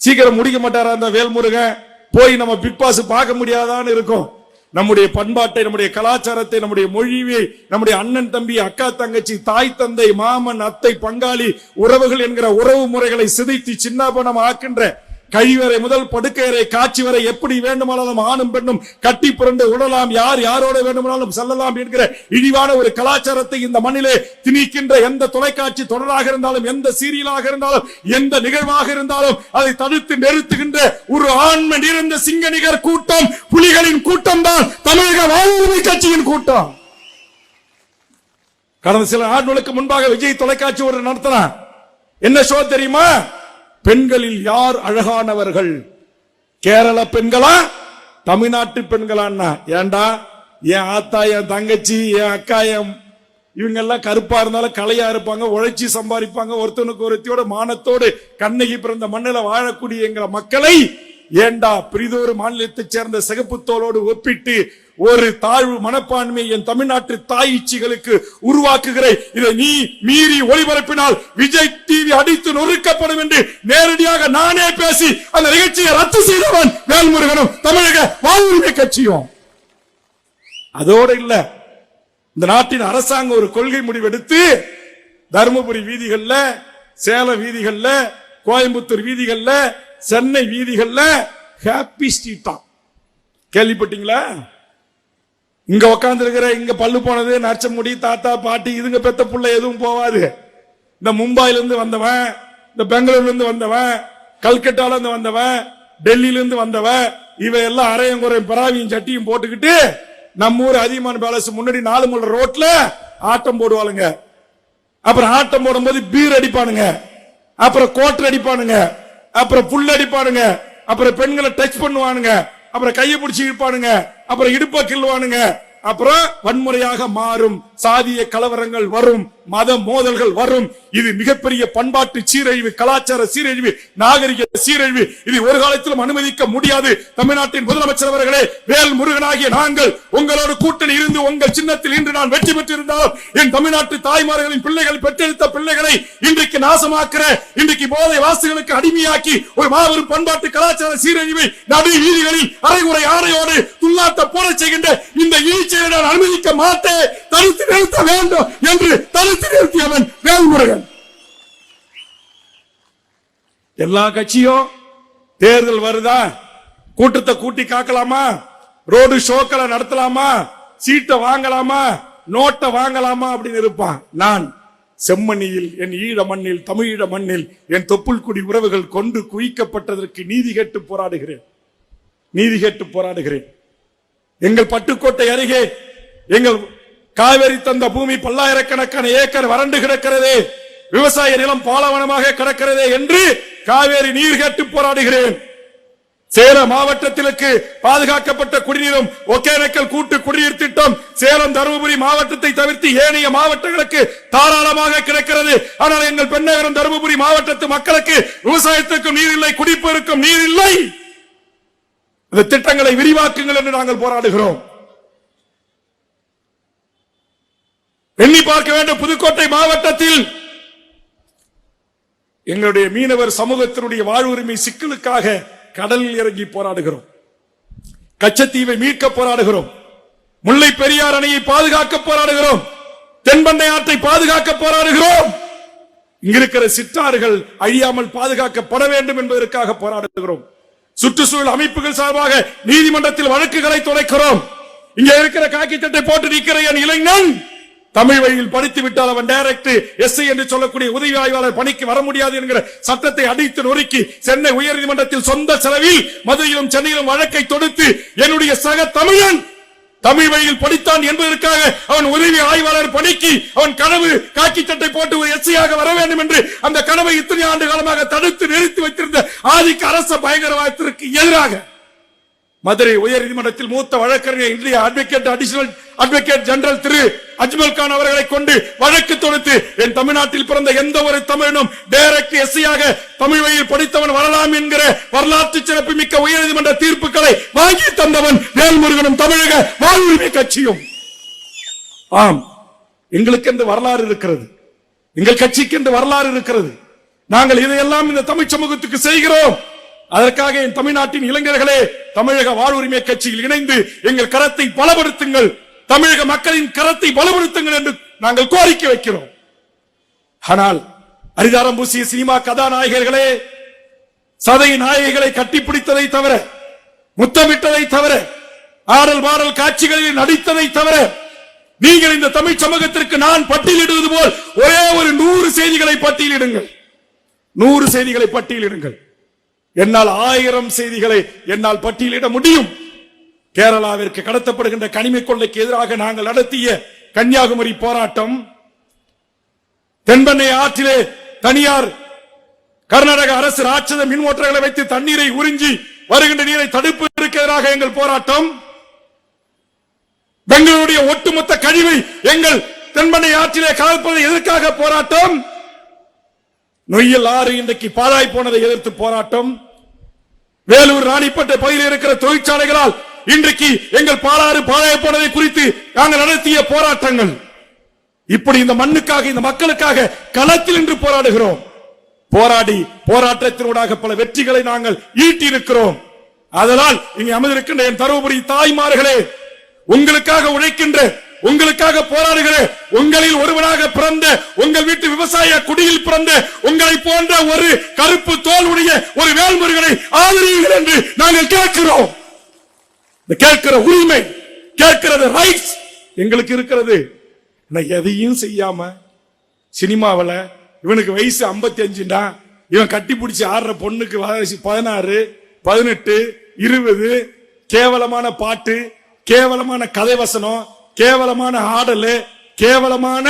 சீக்கிரம் முடிக்க மாட்டாரா அந்த வேல்முருகன், போய் நம்ம பிக் பாஸ் பார்க்க முடியாதான்னு இருக்கும். நம்முடைய பண்பாட்டை, நம்முடைய கலாச்சாரத்தை, நம்முடைய மொழியை, நம்முடைய அண்ணன் தம்பி அக்கா தங்கச்சி தாய் தந்தை மாமன் அத்தை பங்காளி உறவுகள் என்கிற உறவு முறைகளை சிதைத்து சின்னாபனம் ஆக்கின்ற கழிவறை முதல் படுக்கையறை காட்சி வரை எப்படி வேண்டுமானாலும் ஆணும் பெண்ணும் கட்டி புரண்டு உடலாம், யார் யாரோட வேண்டுமானாலும் செல்லலாம் என்கிற இழிவான ஒரு கலாச்சாரத்தை இந்த மண்ணிலே திணிக்கின்ற எந்த தொலைக்காட்சி தொடராக இருந்தாலும், எந்த சீரியலாக இருந்தாலும், எந்த நிகழ்வாக இருந்தாலும் அதை தடுத்து நிறுத்துகின்ற ஒரு ஆண்மை நிறைந்த சிங்க நிகர் கூட்டம் புலிகளின் கூட்டம் தான் தமிழக வாழ்வுரிமை கட்சியின் கூட்டம். கடந்த சில நாட்களுக்கு முன்பாக விஜய் தொலைக்காட்சி ஒரு நடத்தினார். என்ன ஷோ தெரியுமா? பெண்களில் யார் அழகானவர்கள், கேரள பெண்களா தமிழ்நாட்டு பெண்களான்னா? ஏண்டா, என் ஆத்தா என் தங்கச்சி என் அக்கா இவங்க எல்லாம் கருப்பா இருந்தாலும் கலையா இருப்பாங்க, உழைச்சி சம்பாதிப்பாங்க, ஒருத்தனுக்கு ஒருத்தியோட மானத்தோடு கண்ணகி பிறந்த மண்ணில வாழக்கூடிய எங்களை மக்களை ஏண்டா பிரிதொரு மாநிலத்தைச் சேர்ந்த சிகப்பு தோலோடு ஒப்பிட்டு ஒரு தாழ்வு மனப்பான்மை என் தமிழ்நாட்டு தாயிச்சிகளுக்கு உருவாக்குகிற இதை நீ மீறி ஒளிபரப்பினால் விஜய் டிவி அடித்து நொறுக்கப்படும் என்று நேரடியாக நானே பேசி அந்த நிகழ்ச்சியை ரத்து செய்தவன் வேல்முருகனும் தமிழக வாழ்வுரிமை கட்சியும். அதோடு இல்ல, இந்த நாட்டின் அரசாங்கம் ஒரு கொள்கை முடிவெடுத்து தருமபுரி வீதிகள்ல, சேலம் வீதிகள்ல, கோயம்புத்தூர் வீதிகள்ல, சென்னை வீதிகள்ல ஹாப்பி ஸ்ட்ரீட் தான். கேள்விப்பட்டீங்களா? இங்க உட்கார்ந்து இருக்கிற, இங்க பல்லு போனது நச்சமுடி தாத்தா பாட்டி இதுங்க பெத்த புள்ள எதுவும் போவாது. இந்த மும்பைல இருந்து வந்தவன், இந்த பெங்களூர்ல இருந்து வந்தவன், கல்கட்டால இருந்து வந்தவன், டெல்லியில இருந்து வந்தவன், இவையெல்லாம் அரையும் குறையும் பராவியும் சட்டியும் போட்டுக்கிட்டு நம்ம ஊர் அதிகமான பேலஸ் முன்னாடி 4 முள்ள ரோட்ல ஆட்டம் போடுவாளுங்க. அப்புறம் ஆட்டம் போடும்போது பீர் அடிப்பானுங்க, அப்புறம் கோட்டர் அடிப்பானுங்க, அப்புறம் புல் அடிப்பானுங்க, அப்புறம் பெண்களை டச் பண்ணுவானுங்க, அப்புறம் கையை பிடிச்சி இழுப்பானுங்க, அப்புறம் இடுப்ப கிள்ளுவானுங்க, அப்புறம் வன்முறையாக மாறும், சாதிய கலவரங்கள் வரும். மத மோதல்கள் வரும். இது மிகப்பெரிய பண்பாட்டு சீரழிவு, கலாச்சார சீரழிவு, நாகரிக சீரழிவு. இது ஒரு காலத்திலும் அனுமதிக்க முடியாது. தமிழ்நாட்டின் முதலமைச்சர் அவர்களே, வேல் முருகனாகிய நாங்கள் உங்களோடு கூட்டணி இருந்து உங்கள் சின்னத்தில் இன்று நான் வெற்றி பெற்றிருந்தால் என் தமிழ்நாட்டு தாய்மார்களின் பிள்ளைகள், பெற்றெடுத்த பிள்ளைகளை இன்றைக்கு நாசமாக்குற, இன்றைக்கு போதை வாசுகளுக்கு அடிமையாக்கி ஒரு மாபெரும் பண்பாட்டு கலாச்சார சீரழிவை நடு வீதிகளில் அரைகுறை ஆடையோடு துள்ளாட்ட போட செய்கின்ற இந்த இழிச்செயலை நான் அனுமதிக்க மாட்டேன், தடுத்து நிறுத்த வேண்டும் என்று தடுத்து நிறுத்தியவன் வேல்முருகன். எல்லா கட்சியும் தேர்தல் வருதா, கூட்டத்தை கூட்டி காக்கலாமா, ரோடு ஷோக்களை நடத்தலாமா, சீட்டை வாங்கலாமா, நோட்டை வாங்கலாமா அப்படின்னு இருப்பான். நான் செம்மண்ணில், என் ஈழ மண்ணில், தமிழீழ மண்ணில் என் தொப்புள் குடி உறவுகள் கொண்டு குவிக்கப்பட்டதற்கு நீதி கேட்டு போராடுகிறேன், நீதி கேட்டு போராடுகிறேன். எங்கள் பட்டுக்கோட்டை அருகே எங்கள் காவேரி தந்த பூமி பல்லாயிரக்கணக்கான ஏக்கர் வறண்டு கிடக்கிறது, விவசாய நிலம் பாலைவனமாக கிடக்கிறது என்று காவேரி நீர் கேட்டு போராடுகிறேன். சேலம் மாவட்டத்திற்கு பாதுகாக்கப்பட்ட குடிநீரும் ஒகேனக்கல் கூட்டு குடிநீர் திட்டம் சேலம் தருமபுரி மாவட்டத்தை தவிர்த்து ஏனைய மாவட்டங்களுக்கு தாராளமாக கிடைக்கிறது. ஆனால் எங்கள் பெண்ணகரம் தருமபுரி மாவட்டத்து மக்களுக்கு விவசாயத்துக்கும் நீர் இல்லை, குடிப்பதற்கும் நீர் இல்லை. இந்த திட்டங்களை விரிவாக்குங்கள் என்று நாங்கள் போராடுகிறோம். எண்ணி பார்க்க வேண்டும், புதுக்கோட்டை மாவட்டத்தில் எங்களுடைய மீனவர் சமூகத்தினுடைய வாழ்வுரிமை சிக்கலுக்காக கடலில் இறங்கி போராடுகிறோம். கச்சத்தீவை மீட்க போராடுகிறோம். முல்லை பெரியார் அணையை பாதுகாக்க போராடுகிறோம். தென்பண்ணை ஆற்றை பாதுகாக்க போராடுகிறோம். இங்கிருக்கிற சிற்றாறுகள் அழியாமல் பாதுகாக்கப்பட வேண்டும் என்பதற்காக போராடுகிறோம். சுற்றுச்சூழல் அமைப்புகள் சார்பாக நீதிமன்றத்தில் வழக்குகளை தொடக்கிறோம். இங்க இருக்கிற காக்கி சட்டை போட்டு நிற்கிற என் இளைஞன் தமிழ் வழியில் படித்து விட்டால் அவன் டைரக்ட் எஸ்ஐ என்று சொல்லக்கூடிய உதவி ஆய்வாளர் பணிக்கு வர முடியாது என்கிற சட்டத்தை அடித்து நொறுக்கி சென்னை உயர்நீதிமன்றத்தில் சொந்த செலவில் மதுரையிலும் சென்னையிலும் வழக்கை தொடுத்து என்னுடைய சக தமிழன் தமிழ் வழியில் படித்தான் என்பதற்காக அவன் உதவி ஆய்வாளர் பணிக்கு அவன் கனவு காக்கி சட்டை போட்டு ஒரு எஸ்ஐயாக வர வேண்டும் என்று அந்த கனவை இத்தனை ஆண்டு காலமாக தடுத்து நிறுத்தி வைத்திருந்த ஆதிக்க அரச பயங்கரவாதத்திற்கு எதிராக மதுரை உயர்நீதிமன்றத்தில் மூத்த வழக்கறிஞர் இந்திய அட்வொகேட் அடிஷனல் அட்வொகேட் ஜெனரல் திரு அஜ்மல் கான் அவர்களை கொண்டு வழக்கு தொடுத்து என் தமிழ்நாட்டில் பிறந்த எந்த ஒரு தமிழனும் டைரக்ட் எஸ்ஐயாக தமிழ் வழியில் படித்தவன் வரலாம் என்கிற வரலாற்று சிறப்பு மிக்க உயர்நீதிமன்ற தீர்ப்புகளை வாங்கி தந்தவன் வேல்முருகனும் தமிழக வாழ்வுரிமை கட்சியும். ஆம், எங்களுக்கு என்று வரலாறு இருக்கிறது, எங்கள் கட்சிக்கு என்று வரலாறு இருக்கிறது. நாங்கள் இதையெல்லாம் இந்த தமிழ் சமூகத்துக்கு செய்கிறோம். அதற்காக என் தமிழ்நாட்டின் இளைஞர்களே, தமிழக வாழ்வுரிமை கட்சியில் இணைந்து எங்கள் கரத்தை பலப்படுத்துங்கள், தமிழக மக்களின் கரத்தை பலப்படுத்துங்கள் என்று நாங்கள் கோரிக்கை வைக்கிறோம். ஆனால் அரிதாரம் பூசிய சினிமா கதாநாயகர்களே, சதை நாயகிகளை கட்டிப்பிடித்ததை தவிர, முத்தமிட்டதை தவிர, ஆடல் பாடல் காட்சிகளில் நடித்ததை தவிர, நீங்கள் இந்த தமிழ் சமூகத்திற்கு நான் பட்டியலிடுவது போல் ஒரே ஒரு 100 செய்திகளை பட்டியலிடுங்கள், 100 செய்திகளை பட்டியலிடுங்கள். என்னால் 1000 செய்திகளை என்னால் பட்டியலிட முடியும். கேரளாவிற்கு கடத்தப்படுகின்ற கனிம கொள்ளைக்கு எதிராக நாங்கள் நடத்திய கன்னியாகுமரி போராட்டம், தென்பண்ணை ஆற்றிலே தனியார் கர்நாடக அரசு ராட்சத மின் மோட்டார்களை வைத்து தண்ணீரை உறிஞ்சி வருகின்ற நீரை தடுப்பதற்கு எதிராக எங்கள் போராட்டம், பெங்களூருடைய ஒட்டுமொத்த கழிவை எங்கள் தென்பண்ணை ஆற்றிலே கலப்பதை எதற்காக போராட்டம், நொய்யல் ஆறு இன்றைக்கு பாழாய் போனதை எதிர்த்து போராட்டம், வேலூர் ராணிப்பேட்டை பகுதியில் இருக்கிற தொழிற்சாலைகளால் இன்றைக்கு எங்கள் பாலாறு பாழாய் போனதை குறித்து நாங்கள் நடத்திய போராட்டங்கள். இப்படி இந்த மண்ணுக்காக, இந்த மக்களுக்காக களத்தில் நின்று போராடுகிறோம். போராடி போராட்டத்தினூடாக பல வெற்றிகளை நாங்கள் ஈட்டி இருக்கிறோம். அதனால் இங்கே அமர்ந்திருக்கின்ற என் தருமபுரி தாய்மார்களே, உங்களுக்காக உழைக்கின்ற, உங்களுக்காக போராடுகிற, உங்களில் ஒருவனாக பிறந்த, உங்கள் வீட்டு விவசாய குடியில் பிறந்த உங்களை போன்ற ஒரு கருப்பு தோலுடைய ஒரு வேல்முருகனை ஆதரியுங்கள் என்று நாங்கள் கேட்கிறோம். கேட்கிற உரிமை, கேட்கிறது ரைட்ஸ் எங்களுக்கு இருக்கிறது. எதையும் செய்யாம சினிமாவில் இவனுக்கு வயசு 55, இவன் கட்டி பிடிச்சி ஆடுற பொண்ணுக்கு வயசு 16, 18, 20, கேவலமான பாட்டு, கேவலமான கதை வசனம், கேவலமான ஆடல், கேவலமான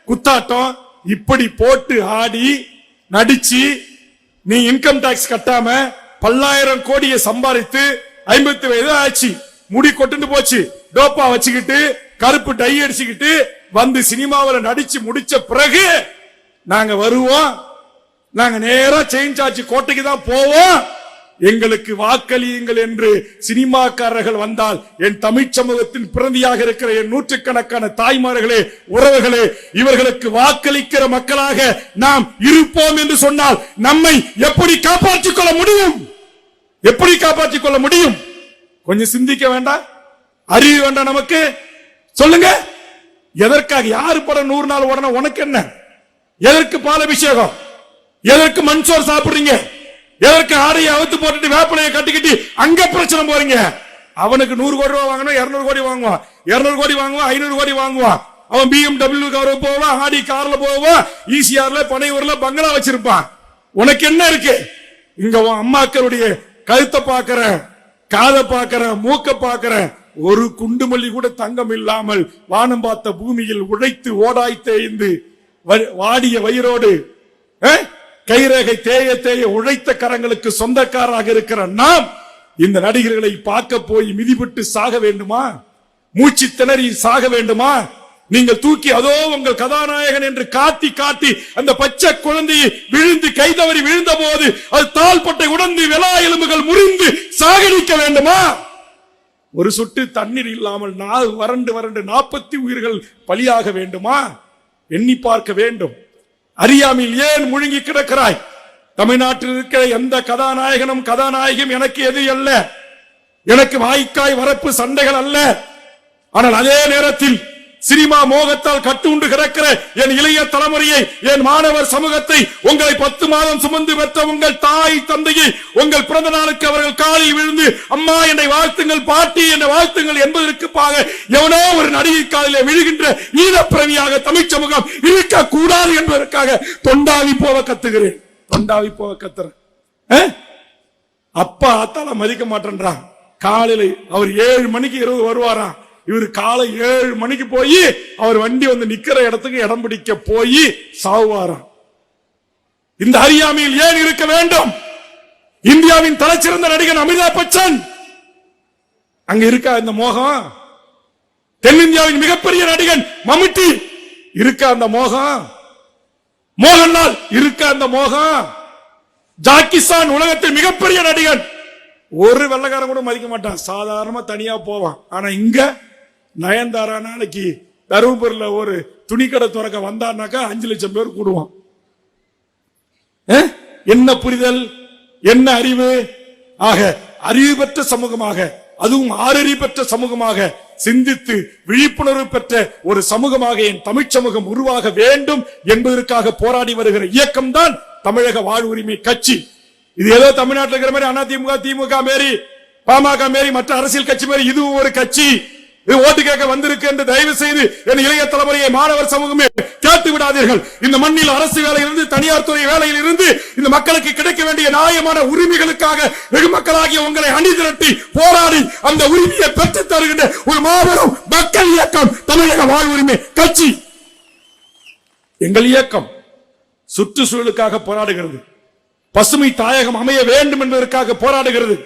குத்தாட்டம், இப்படி போட்டு ஆடி நடிச்சு நீ இன்கம் டாக்ஸ் கட்டாம பல்லாயிரம் கோடியை சம்பாதித்து 50 வயது ஆச்சு, முடி கொட்டு போச்சு, டோப்பா வச்சுக்கிட்டு கருப்பு டை அடிச்சுக்கிட்டு வந்து சினிமாவில் நடிச்சு முடிச்ச பிறகு நாங்க வருவோம், நாங்க நேரா சேஞ்ச் ஆச்சு கோட்டைக்கு தான் போவோம், எங்களுக்கு வாக்களியுங்கள் என்று சினிமாக்காரர்கள் வந்தால் என் தமிழ் சமூகத்தின் பிரதியாக இருக்கிற என் நூற்றுக்கணக்கான தாய்மார்களே, உறவுகளே, இவர்களுக்கு வாக்களிக்கிற மக்களாக நாம் இருப்போம் என்று சொன்னால் நம்மை எப்படி காப்பாற்றிக் கொள்ள முடியும்? எப்படி காப்பாற்றிக் கொள்ள முடியும்? கொஞ்சம் சிந்திக்க வேண்டாம்? அறிவு வேண்டாம் நமக்கு? சொல்லுங்க, எதற்காக? யாரு படம் 100 நாள் உடனே உனக்கு என்ன? எதற்கு பாலாபிஷேகம்? எதற்கு மண்சோர் சாப்பிடுறீங்க? எதற்கு ஆடையை அவுத்து போட்டுட்டு வேப்பலையை கட்டிக்கிட்டு அங்க பிரச்சனை போறீங்க? அவனுக்கு 100 கோடி ரூபாய் வாங்கணும், 200 கோடி வாங்குவான், 200 கோடி வாங்குவான், 500 கோடி வாங்குவான். அவன் BMW கார்ல போவான், ஆடி கார்ல போவான், ஈசிஆர்ல பனையூர்ல பங்களா வச்சிருப்பான். உனக்கு என்ன இருக்கு? இங்க அம்மாக்களுடைய கழுத்தை பாக்குற, காதை பாக்குற, மூக்க பாக்குற, ஒரு குண்டுமல்லி கூட தங்கம் இல்லாமல் வானம் பார்த்த பூமியில் உழைத்து ஓடாய் தேய்ந்து வாடிய வயிறோடு கைரேகை தேய தேய உழைத்த கரங்களுக்கு சொந்தக்காராக இருக்கிற நாம் இந்த நடிகர்களை பார்க்க போய் மிதிபட்டு சாக வேண்டுமா? மூச்சு திணறி சாக வேண்டுமா? நீங்கள் தூக்கி அதோ உங்கள் கதாநாயகன் என்று காட்டி காட்டி அந்த பச்சை குழந்தையை விழுந்து கைதவறி விழுந்த போது அது தாழ்பட்டை உடந்து விலா எலும்புகள் முறிந்து சாகடிக்க வேண்டுமா? ஒரு சொட்டு தண்ணீர் இல்லாமல் வறண்டு வறண்டு 40 உயிர்கள் பலியாக வேண்டுமா? எண்ணி பார்க்க வேண்டும். அறியாமையில் ஏன் முழுங்கி கிடக்கிறாய்? தமிழ்நாட்டில் இருக்கிற எந்த கதாநாயகனும் கதாநாயகியும் எனக்கு எது அல்ல, எனக்கு வாய்க்காய் வரப்பு சண்டைகள் அல்ல. ஆனால் அதே நேரத்தில் சினிமா மோகத்தால் கட்டுண்டு கிடக்கிற என் இளைய தலைமுறையை, என் மாணவர் சமூகத்தை, உங்களை 10 மாதம் சுமந்து பெற்ற உங்கள் தாய் தந்தையை உங்கள் பிறந்த நாளுக்கு அவர்கள் காலில் விழுந்து அம்மா என்னை வாழ்த்துங்கள், பாட்டி என்னை வாழ்த்துங்கள் என்பதற்கு எவனோ ஒரு நடிகை காலிலே விழுகின்ற ஈழப்பிரவியாக தமிழ் சமூகம் இருக்க கூடாது என்பதற்காக தொண்டாவி போக கத்துகிறேன். தொண்டாவி போக கத்துறேன். அப்பா ஆத்தால மதிக்க மாட்டேன்றான். காலையில அவர் 7 மணிக்கு இரவு வருவாராம். இவர் காலை 7 மணிக்கு போய் அவர் வண்டி வந்து நிக்கிற இடத்துக்கு இடம் பிடிக்க போய் சாவுவாராம். இந்த அறியாமையில் ஏன் இருக்க வேண்டும்? இந்தியாவின் தலைச்சிறந்த நடிகன் அமிதாப் பச்சன் அங்க இருக்கா இந்த மோகம்? தென்னிந்தியாவின் மிகப்பெரிய நடிகன் மம்முட்டி இருக்கா அந்த மோகம்? மோகன்லால் இருக்கா அந்த மோகம்? ஜாக்கிசான் உலகத்தில் மிகப்பெரிய நடிகன், ஒரு வெள்ளக்காரன் கூட மதிக்க மாட்டான், சாதாரணமா தனியா போவான். ஆனா இங்க நயன்தாரா நாளைக்கு தருமபுரியில ஒரு துணிக்கடை துறக்க வந்தார்னாக்கா 5 லட்சம் பேர் கூடுவான். என்ன புரிதல், என்ன அறிவு? ஆக அறிவு பெற்ற சமூகமாக, அதுவும் ஆறறிவு பெற்ற சமூகமாக, சிந்தித்து விழிப்புணர்வு பெற்ற ஒரு சமூகமாக என் தமிழ் சமூகம் உருவாக வேண்டும் என்பதற்காக போராடி வருகிற இயக்கம் தான் தமிழக வாழ்வுரிமை கட்சி. இது ஏதோ தமிழ்நாட்டில் இருக்கிற மாதிரி அதிமுக, திமுக மாரி, பாமக மாரி, மற்ற அரசியல் கட்சி மாரி இதுவும் ஒரு கட்சி. இது ஓட்டு கேட்க வந்திருக்கு என்று தயவு செய்து என் இளைய தலைமுறையை, மாணவர் சமூகமே கேட்டு விடாதீர்கள். இந்த மண்ணில் அரசு வேலையிலிருந்து, தனியார் துறை வேலையில் இருந்து இந்த மக்களுக்கு கிடைக்க வேண்டிய நியாயமான உரிமைகளுக்காக வெகு மக்களாகிய உங்களை அணிதிரட்டி போராடி அந்த உரிமையை பெற்றுத் தருகின்ற ஒரு மாபெரும் மக்கள் இயக்கம் தமிழக வாழ்வுரிமை கட்சி. எங்கள் இயக்கம் சுற்றுச்சூழலுக்காக போராடுகிறது, பசுமை தாயகம் அமைய வேண்டும் என்பதற்காக போராடுகிறது,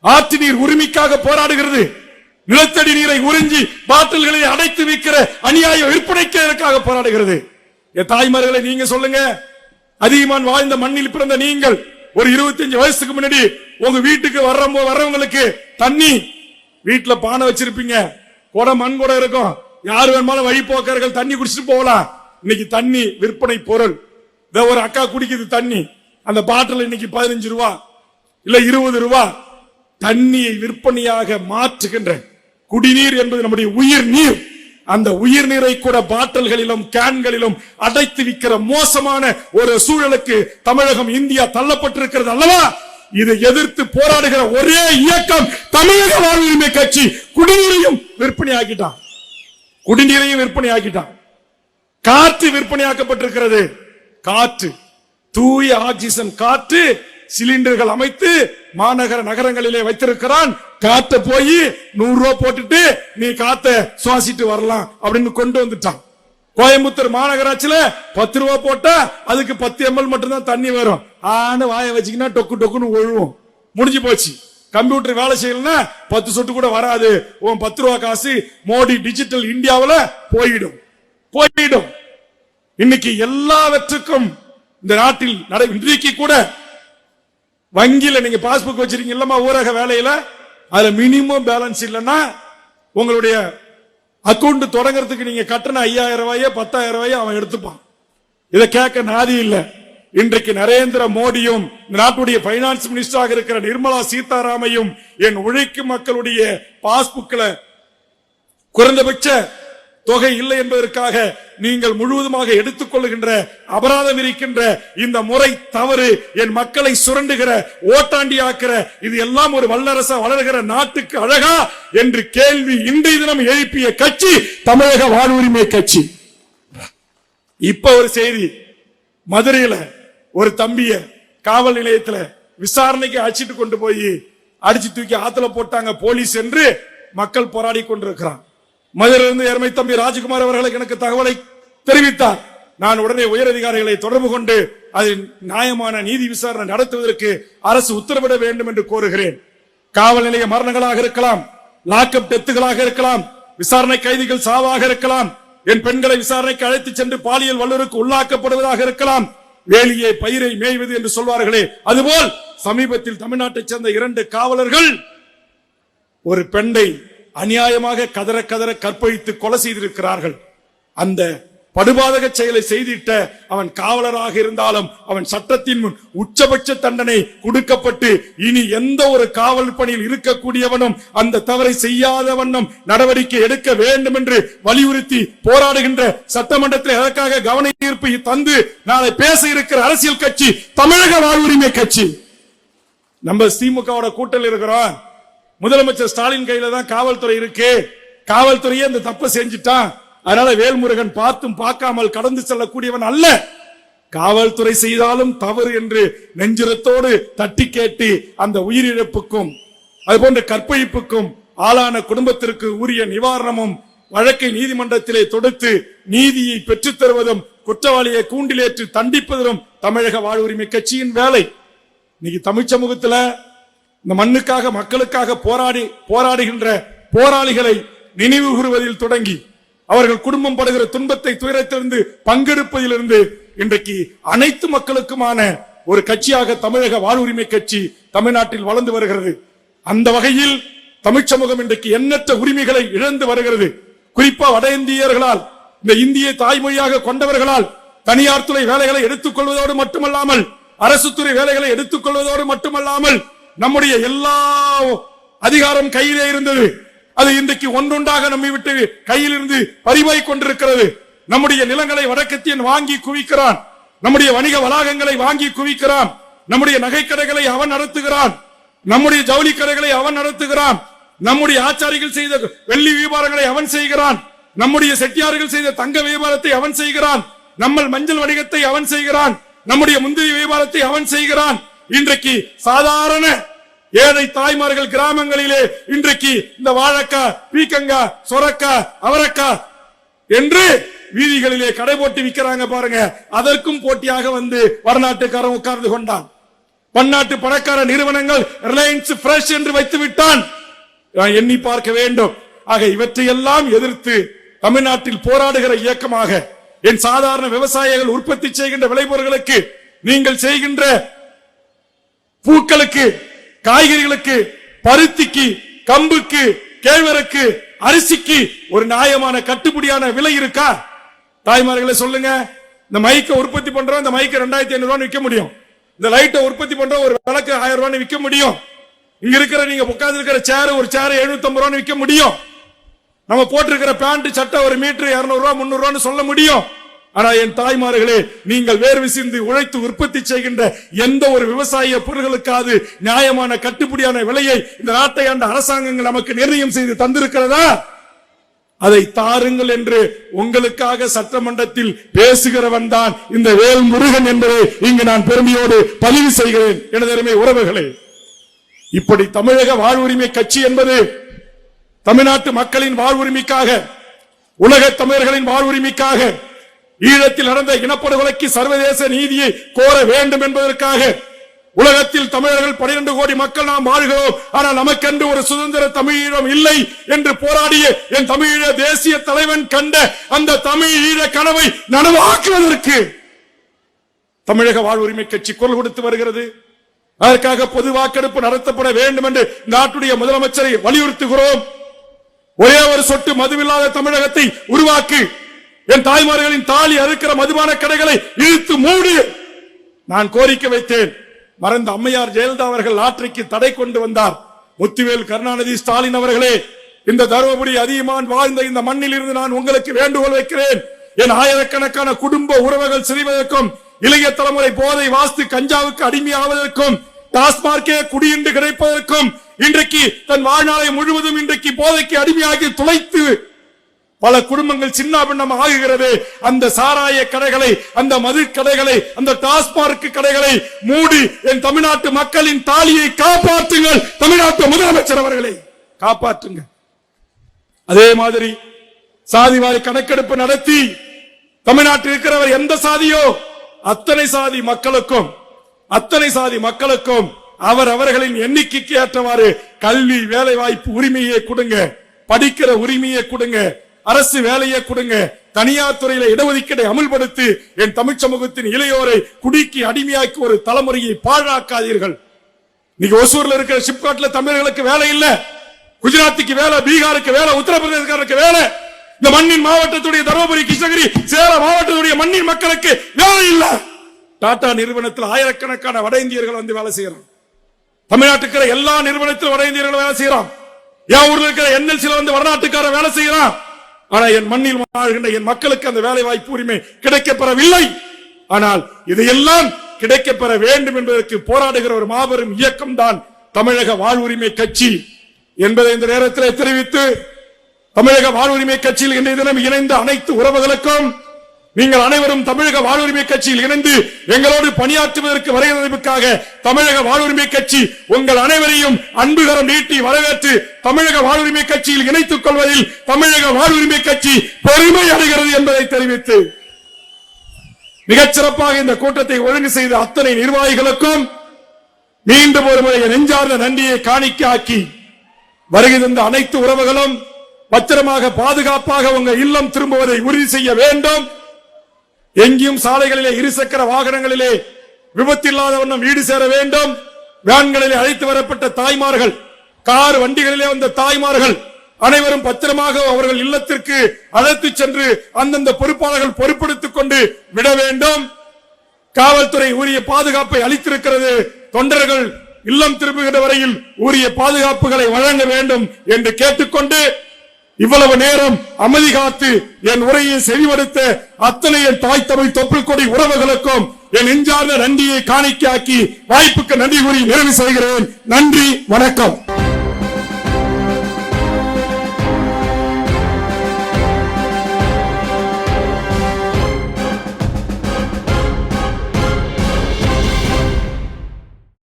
ஆற்று நீர் உரிமைக்காக போராடுகிறது, நிலத்தடி நீரை உறிஞ்சி பாட்டில்களை அடைத்து விற்கிற அநியாய விற்பனைக்காக போராடுகிறது. என் தாய்மார்களை நீங்க சொல்லுங்க, அதிகமான் வாழ்ந்த மண்ணில் பிறந்த நீங்கள் ஒரு 25 வயசுக்கு முன்னாடி உங்க வீட்டுக்கு வர்றவங்களுக்கு தண்ணி வீட்டுல பானை வச்சிருப்பீங்க, குடம் மண் குடம் இருக்கும், யாரு வேணுமாலும் வழிபோக்கர்கள் தண்ணி குடிச்சிட்டு போகலாம். இன்னைக்கு தண்ணி விற்பனை பொருள். ஒரு அக்கா குடிக்குது தண்ணி, அந்த பாட்டில் இன்னைக்கு 15 ரூபா இல்ல 20 ரூபா. தண்ணியை விற்பனையாக மாற்றுகின்ற குடிநீர் என்பது நம்முடைய உயிர் நீர். அந்த உயிர் நீரை கூட பாட்டில்களிலும் கேன்களிலும் அடைத்து விற்கிற மோசமான ஒரு சூழலுக்கு தமிழகம், இந்தியா தள்ளப்பட்டிருக்கிறது அல்லவா? இதை எதிர்த்து போராடுகிற ஒரே இயக்கம் தமிழக வாழ்வுரிமை கட்சி. குடிநீரையும் விற்பனை ஆக்கிட்டான், குடிநீரையும் விற்பனை ஆக்கிட்டான். காற்று விற்பனையாக்கப்பட்டிருக்கிறது. காற்று, தூய ஆக்சிஜன் காற்று சிலிண்டர்கள் அமைத்து மாநகர நகரங்களிலே வைத்திருக்கிறான். காத்த போய் 100 ரூபாய் போட்டுட்டு நீ காத்த சுவாசிட்டு வரலாம் அப்படின்னு கொண்டு வந்துட்டான். கோயம்புத்தூர் மாநகராட்சியில 10 ரூபாய் போட்டா அதுக்கு 10 ml மட்டும் தான் தண்ணி வரும். ஆன வாய வச்சுக்கினா டொக்கு டொக்குன்னு ஒழுவும், முடிஞ்சு போச்சு. கம்ப்யூட்டர் வேலை செய்யலன்னா 10 சொட்டு கூட வராது. உன் 10 ரூபா காசு மோடி டிஜிட்டல் இந்தியாவுல போயிடும். இன்னைக்கு எல்லாவற்றுக்கும் இந்த நாட்டில் இன்றைக்கு கூட வங்கியில நீங்க பாஸ்புக் வச்சிருக்கீங்க இல்லமா ஊரக வேலையில, அதுல மினிமம் பேலன்ஸ் இல்லைன்னா உங்களுடைய அக்கௌண்ட் தொடங்குறதுக்கு நீங்க கட்டண 5000 ரூபாயோ 10,000 ரூபாயோ அவன் எடுத்துப்பான். இதை கேட்க நாதி இல்ல. இன்றைக்கு நரேந்திர மோடியும் நாட்டுடைய பைனான்ஸ் மினிஸ்டராக இருக்கிற நிர்மலா சீதாராமையும் என் உழைக்கும் மக்களுடைய பாஸ்புக்ல குறைந்தபட்ச தொகை இல்லை என்பதற்காக நீங்கள் முழுவதுமாக எடுத்துக்கொள்ளுகின்ற அபராதம் இருக்கின்ற இந்த முறை தவறு, என் மக்களை சுரண்டுகிற ஓட்டாண்டி ஆக்கிற, இது எல்லாம் ஒரு வல்லரசா வளர்கிற நாட்டுக்கு அழகா என்று கேள்வி இன்றைய தினம் எழுப்பிய கட்சி தமிழக வாழ்வுரிமை கட்சி. இப்ப ஒரு செய்தி, மதுரையில ஒரு தம்பிய காவல் நிலையத்துல விசாரணைக்கு அழைச்சிட்டு கொண்டு போய் அடிச்சு தூக்கி ஆத்துல போட்டாங்க போலீஸ் என்று மக்கள் போராடி கொண்டிருக்கிறான். மதுரையிலிருந்து எருமை தம்பி ராஜ்குமார் அவர்களுக்கு எனக்கு தகவலை தெரிவித்தார். நான் உடனே உயரதிகாரிகளை தொடர்பு கொண்டு அதில் நியாயமான நீதி விசாரணை நடத்துவதற்கு அரசு உத்தரவிட வேண்டும் என்று கோருகிறேன். காவல் நிலைய மரணங்களாக இருக்கலாம், லாக்அப் டெத்துகளாக இருக்கலாம், விசாரணை கைதிகள் சாவாக இருக்கலாம், என் பெண்களை விசாரணைக்கு அழைத்து சென்று பாலியல் வல்லுறவுக்கு உள்ளாக்கப்படுவதாக இருக்கலாம், வேலியை பயிரை மேய்வது என்று சொல்வார்களே அதுபோல் சமீபத்தில் தமிழ்நாட்டைச் சேர்ந்த 2 காவலர்கள் ஒரு பெண்ணை அநியாயமாக கதற கதற கற்பழித்து கொலை செய்திருக்கிறார்கள். அந்த படுபாதக செயலை செய்திட்ட அவன் காவலராக இருந்தாலும் அவன் சட்டத்தின் முன் உச்சபட்ச தண்டனை கொடுக்கப்பட்டு இனி எந்த ஒரு காவல் பணியில் இருக்கக்கூடியவனும் அந்த தவறை செய்யாத வண்ணம் நடவடிக்கை எடுக்க வேண்டும் என்று வலியுறுத்தி போராடுகின்ற சட்டமன்றத்தில் அதற்காக கவன ஈர்ப்பு தந்து நாளை பேச இருக்கிற அரசியல் கட்சி தமிழக வாழ்வுரிமை கட்சி. நம்ம திமுகவோட கூட்டத்தில் இருக்கிறோம். முதலமைச்சர் ஸ்டாலின் கையில தான் காவல்துறை இருக்கு. காவல்துறையே இந்த தப்பை செஞ்சுட்டான். அதனால வேல்முருகன் பார்த்தும் பார்க்காமல் கடந்து செல்லக்கூடியவன் அல்ல. காவல்துறை செய்தாலும் தவறு என்று நெஞ்சுரத்தோடு தட்டி கேட்டு அந்த உயிரிழப்புக்கும் அதுபோன்ற கற்பழிப்புக்கும் ஆளான குடும்பத்திற்கு உரிய நிவாரணமும் வழக்கை நீதிமன்றத்திலே தொடுத்து நீதியை பெற்றுத் தருவதும் குற்றவாளியை கூண்டிலேற்று தண்டிப்பதும் தமிழக வாழ்வுரிமை கட்சியின் வேலை. இன்னைக்கு தமிழ் சமூகத்துல இந்த மண்ணுக்காக மக்களுக்காக போராடுகின்ற போராளிகளை நினைவு கூறுவதில் தொடங்கி அவர்கள் குடும்பம் படுகிற துன்பத்தை துயரத்திலிருந்து பங்கெடுப்பதிலிருந்து இன்றைக்கு அனைத்து மக்களுக்குமான ஒரு கட்சியாக தமிழக வாழ்வுரிமை கட்சி தமிழ்நாட்டில் வளர்ந்து வருகிறது. அந்த வகையில் தமிழ் சமூகம் இன்றைக்கு எண்ணற்ற உரிமைகளை இழந்து வருகிறது. குறிப்பா வட இந்தியர்களால், இந்த இந்திய தாய்மொழியாக கொண்டவர்களால் தனியார் துறை வேலைகளை எடுத்துக் கொள்வதோடு மட்டுமல்லாமல், அரசு துறை வேலைகளை எடுத்துக் கொள்வதோடு மட்டுமல்லாமல் நம்முடைய எல்லா அதிகாரம் கையிலே இருந்தது. அது இன்றைக்கு ஒன்றொன்றாக நம்மை விட்டு கையில் இருந்து பறிவாய் கொண்டிருக்கிறது. நம்முடைய நிலங்களை வடக்கத்தியன் வாங்கி குவிக்கிறான், நம்முடைய வணிக வளாகங்களை வாங்கி குவிக்கிறான், நம்முடைய நகைக்கடைகளை அவன் நடத்துகிறான், நம்முடைய ஜவுளி கடைகளை அவன் நடத்துகிறான், நம்முடைய ஆச்சாரிகள் செய்த வெள்ளி வியாபாரங்களை அவன் செய்கிறான், நம்முடைய செட்டியார்கள் செய்த தங்க வியாபாரத்தை அவன் செய்கிறான், நம்ம மஞ்சள் வணிகத்தை அவன் செய்கிறான், நம்முடைய முந்திரி வியாபாரத்தை அவன் செய்கிறான். இன்றைக்கு சாதாரண ஏழை தாய்மார்கள் கிராமங்களிலே இன்றைக்கு இந்த வாழைக்காய், பீக்கங்காய், சொரக்காய், அவரக்காய் என்று வீதிகளிலே கடை போட்டு விற்கிறாங்க பாருங்க. அதற்கும் போட்டியாக வந்து வடநாட்டுக்காரன் உட்கார்ந்து கொண்டான். பன்னாட்டு பணக்கார நிறுவனங்கள் ரிலையன்ஸ் ஃப்ரெஷ் என்று வைத்து விட்டான். எண்ணி பார்க்க வேண்டும். ஆக இவற்றையெல்லாம் எதிர்த்து தமிழ்நாட்டில் போராடுகிற இயக்கமாக என் சாதாரண விவசாயிகள் உற்பத்தி செய்கின்ற விளைபொருட்களுக்கு, நீங்கள் செய்கின்ற பூக்களுக்கு, காய்கறிகளுக்கு, பருத்திக்கு, கம்புக்கு, கேழ்வரகு, அரிசிக்கு ஒரு நியாயமான கட்டுப்படியான விலை இருக்கா? தாய்மார்களை சொல்லுங்க. இந்த மைக்கை உற்பத்தி பண்றோம், இந்த மைக்கை 2500 ரூபாய் விற்க முடியும். இந்த லைட்டை உற்பத்தி பண்றோம், ஒரு விளக்கு 1000 ரூபாய் விற்க முடியும். இங்க இருக்கிற நீங்க உட்கார்ந்து இருக்கிற சேர், ஒரு சேர் 750 ரூபாய் விற்க முடியும். நம்ம போட்டிருக்கிற பேண்ட் சட்டை ஒரு மீட்டர் 200 ரூபாய் 300 ரூபாய் சொல்ல முடியும். ஆனா என் தாய்மார்களே, நீங்கள் வேர்வை சிந்து உழைத்து உற்பத்தி செய்கின்ற எந்த ஒரு விவசாய பொருட்களுக்காவது நியாயமான கட்டுப்படியான விலையை இந்த நாட்டை ஆண்ட அரசாங்கங்கள் நமக்கு நிர்ணயம் செய்து தந்திருக்கிறதா? அதை தாருங்கள் என்று உங்களுக்காக சட்டமன்றத்தில் பேசுகிறவன் தான் இந்த வேல்முருகன் என்பதை இங்கு நான் பெருமையோடு பதிவு செய்கிறேன். எனது அருமை உறவுகளே, இப்படி தமிழக வாழ்வுரிமை கட்சி என்பது தமிழ்நாட்டு மக்களின் வாழ்வுரிமைக்காக, உலக தமிழர்களின் வாழ்வுரிமைக்காக, ஈழத்தில் நடந்த இனப்படுகொலைக்கு சர்வதேச நீதியை கோர வேண்டும் என்பதற்காக உலகத்தில் தமிழர்கள் 12 கோடி மக்கள் நாம் வாழ்கிறோம். ஆனால் நமக்கென்று ஒரு சுதந்திர தமிழீழம் இல்லை என்று போராடிய என் தமிழீழ தேசிய தலைவன் கண்ட அந்த தமிழீழ கனவை நனவாக்குவதற்கு தமிழக வாழ்வுரிமை கட்சி குரல் கொடுத்து வருகிறது. அதற்காக பொது வாக்கெடுப்பு நடத்தப்பட வேண்டும் என்று நாட்டுடைய முதலமைச்சரை வலியுறுத்துகிறோம். ஒரே ஒரு சொட்டு மதுவில்லாத தமிழகத்தை உருவாக்கி என் தாய்மார்களின் தாலி அறுக்கிற மதுபான கடைகளை இழுத்து மூடி நான் கோரிக்கை வைத்தேன். மறைந்த அம்மையார் ஜெயலலிதா அவர்கள் லாட்டரிக்கு தடை கொண்டு வந்தார். முத்துவேல் கருணாநிதி ஸ்டாலின் அவர்களே, இந்த தருமபுரி அதிகமான் வாழ்ந்த இந்த மண்ணில் இருந்து நான் உங்களுக்கு வேண்டுகோள் வைக்கிறேன். என் ஆயிரக்கணக்கான குடும்ப உறவுகள் சிரிவதற்கும் இளைய தலைமுறை போதை வாஸ்து கஞ்சாவுக்கு அடிமையாவதற்கும் டாஸ்மார்க்கே குடியின்றி கிடைப்பதற்கும் இன்றைக்கு தன் வாழ்நாளை முழுவதும் இன்றைக்கு போதைக்கு அடிமையாகி துளைத்து பல குடும்பங்கள் சின்னாபின்னம் ஆகுகிறது. அந்த சாராய கடைகளை, அந்த மது கடைகளை, அந்த டாஸ்மார்க் கடைகளை மூடி என் தமிழ்நாட்டு மக்களின் தாலியை காப்பாற்றுங்கள். தமிழ்நாட்டு முதலமைச்சர் அவர்களை காப்பாற்றுங்கள். அதே மாதிரி சாதிவாரி கணக்கெடுப்பு நடத்தி தமிழ்நாட்டில் இருக்கிறவர் எந்த சாதியோ அத்தனை சாதி மக்களுக்கும் அவர்களின் எண்ணிக்கைக்கு ஏற்றவாறு கல்வி வேலை வாய்ப்பு உரிமையை கொடுங்க, படிக்கிற உரிமையை கொடுங்க, அரசு வேலையை கொடுங்க, தனியார் துறையில இடஒதுக்கீடை அமல்படுத்தி என் தமிழ் சமூகத்தின் இளையோரை குடிக்கு அடிமையாக்கி ஒரு தலைமுறையை பாழாக்காதீர்கள். நீங்க ஒசூர்ல இருக்கிற சிப்காட்ல தமிழர்களுக்கு வேலை இல்ல, குஜராத்துக்கு வேலை, பீகாருக்கு வேலை, உத்தரப்பிரதேசக்காரருக்கு வேலை. இந்த மண்ணின் மாவட்டத்துடைய தருமபுரி, கிருஷ்ணகிரி, சேலம் மாவட்டத்துடைய மண்ணின் மக்களுக்கு வேலை இல்ல. டாடா நிறுவனத்தில் ஆயிரக்கணக்கான வட இந்தியர்கள் வந்து வேலை செய்யறாங்க. தமிழ்நாட்டுக்கு எல்லா நிறுவனத்திலும் வட இந்தியர்கள் வேலை செய்யறான். என் ஊர்ல இருக்கிற என்எல்சில வந்து வடநாட்டுக்கார வேலை செய்யறான். ஆனா என் மண்ணில் வாழ்கின்ற என் மக்களுக்கு அந்த வேலை வாய்ப்பு உரிமை கிடைக்கப்பெறவில்லை. ஆனால் இதையெல்லாம் கிடைக்கப்பெற வேண்டும் என்பதற்கு போராடுகிற ஒரு மாபெரும் இயக்கம் தான் தமிழக வாழ்வுரிமை கட்சி என்பதை இந்த நேரத்தில் தெரிவித்து, தமிழக வாழ்வுரிமை கட்சியில் இன்றைய தினம் இணைந்த அனைத்து உறவுகளுக்கும் நீங்கள் அனைவரும் தமிழக வாழ்வுரிமை கட்சியில் இணைந்து எங்களோடு பணியாற்றுவதற்கு வருகிறதற்காக தமிழக வாழ்வுரிமை கட்சி உங்கள் அனைவரையும் அன்புகரம் நீட்டி வரவேற்று தமிழக வாழ்வுரிமை கட்சியில் இணைத்துக் கொள்வதில் தமிழக வாழ்வுரிமை கட்சி பெருமை அடைகிறது என்பதை தெரிவித்து, மிகச்சிறப்பாக இந்த கூட்டத்தை ஒழுங்கு செய்த அத்தனை நிர்வாகிகளுக்கும் மீண்டும் ஒருமுறை நெஞ்சார்ந்த நன்றியை காணிக்கையாக்கி, வருகை தந்த அனைத்து உறவுகளும் பத்திரமாக பாதுகாப்பாக உங்கள் இல்லம் திரும்புவதை உறுதி செய்ய வேண்டும். எங்கேயும் சாலைகளிலே இருசக்கர வாகனங்களிலே விபத்தில்லாத வண்ணம் வீடு சேர வேண்டும். வேன்களிலே அழைத்து வரப்பட்ட தாய்மார்கள், கார் வண்டிகளிலே வந்த தாய்மார்கள் அனைவரும் பத்திரமாக அவர்கள் இல்லத்திற்கு அழைத்து சென்று அந்தந்த பொறுப்பாளர்கள் பொறுப்பெடுத்துக் கொண்டு விட வேண்டும். காவல்துறை உரிய பாதுகாப்பை அளித்திருக்கிறது. தொண்டர்கள் இல்லம் திரும்புகிற வரையில் உரிய பாதுகாப்புகளை வழங்க வேண்டும் என்று கேட்டுக்கொண்டு, இவ்வளவு நேரம் அமைதி காத்து என் உரையை செவிமடுத்த அத்தனை என் தாய் தமிழ் தொப்புள் கொடி உறவுகளுக்கும் என் நெஞ்சார்ந்த நன்றியை காணிக்கையாக்கி வாய்ப்புக்கு நன்றி கூறி நிறைவு செய்கிறேன். நன்றி, வணக்கம்.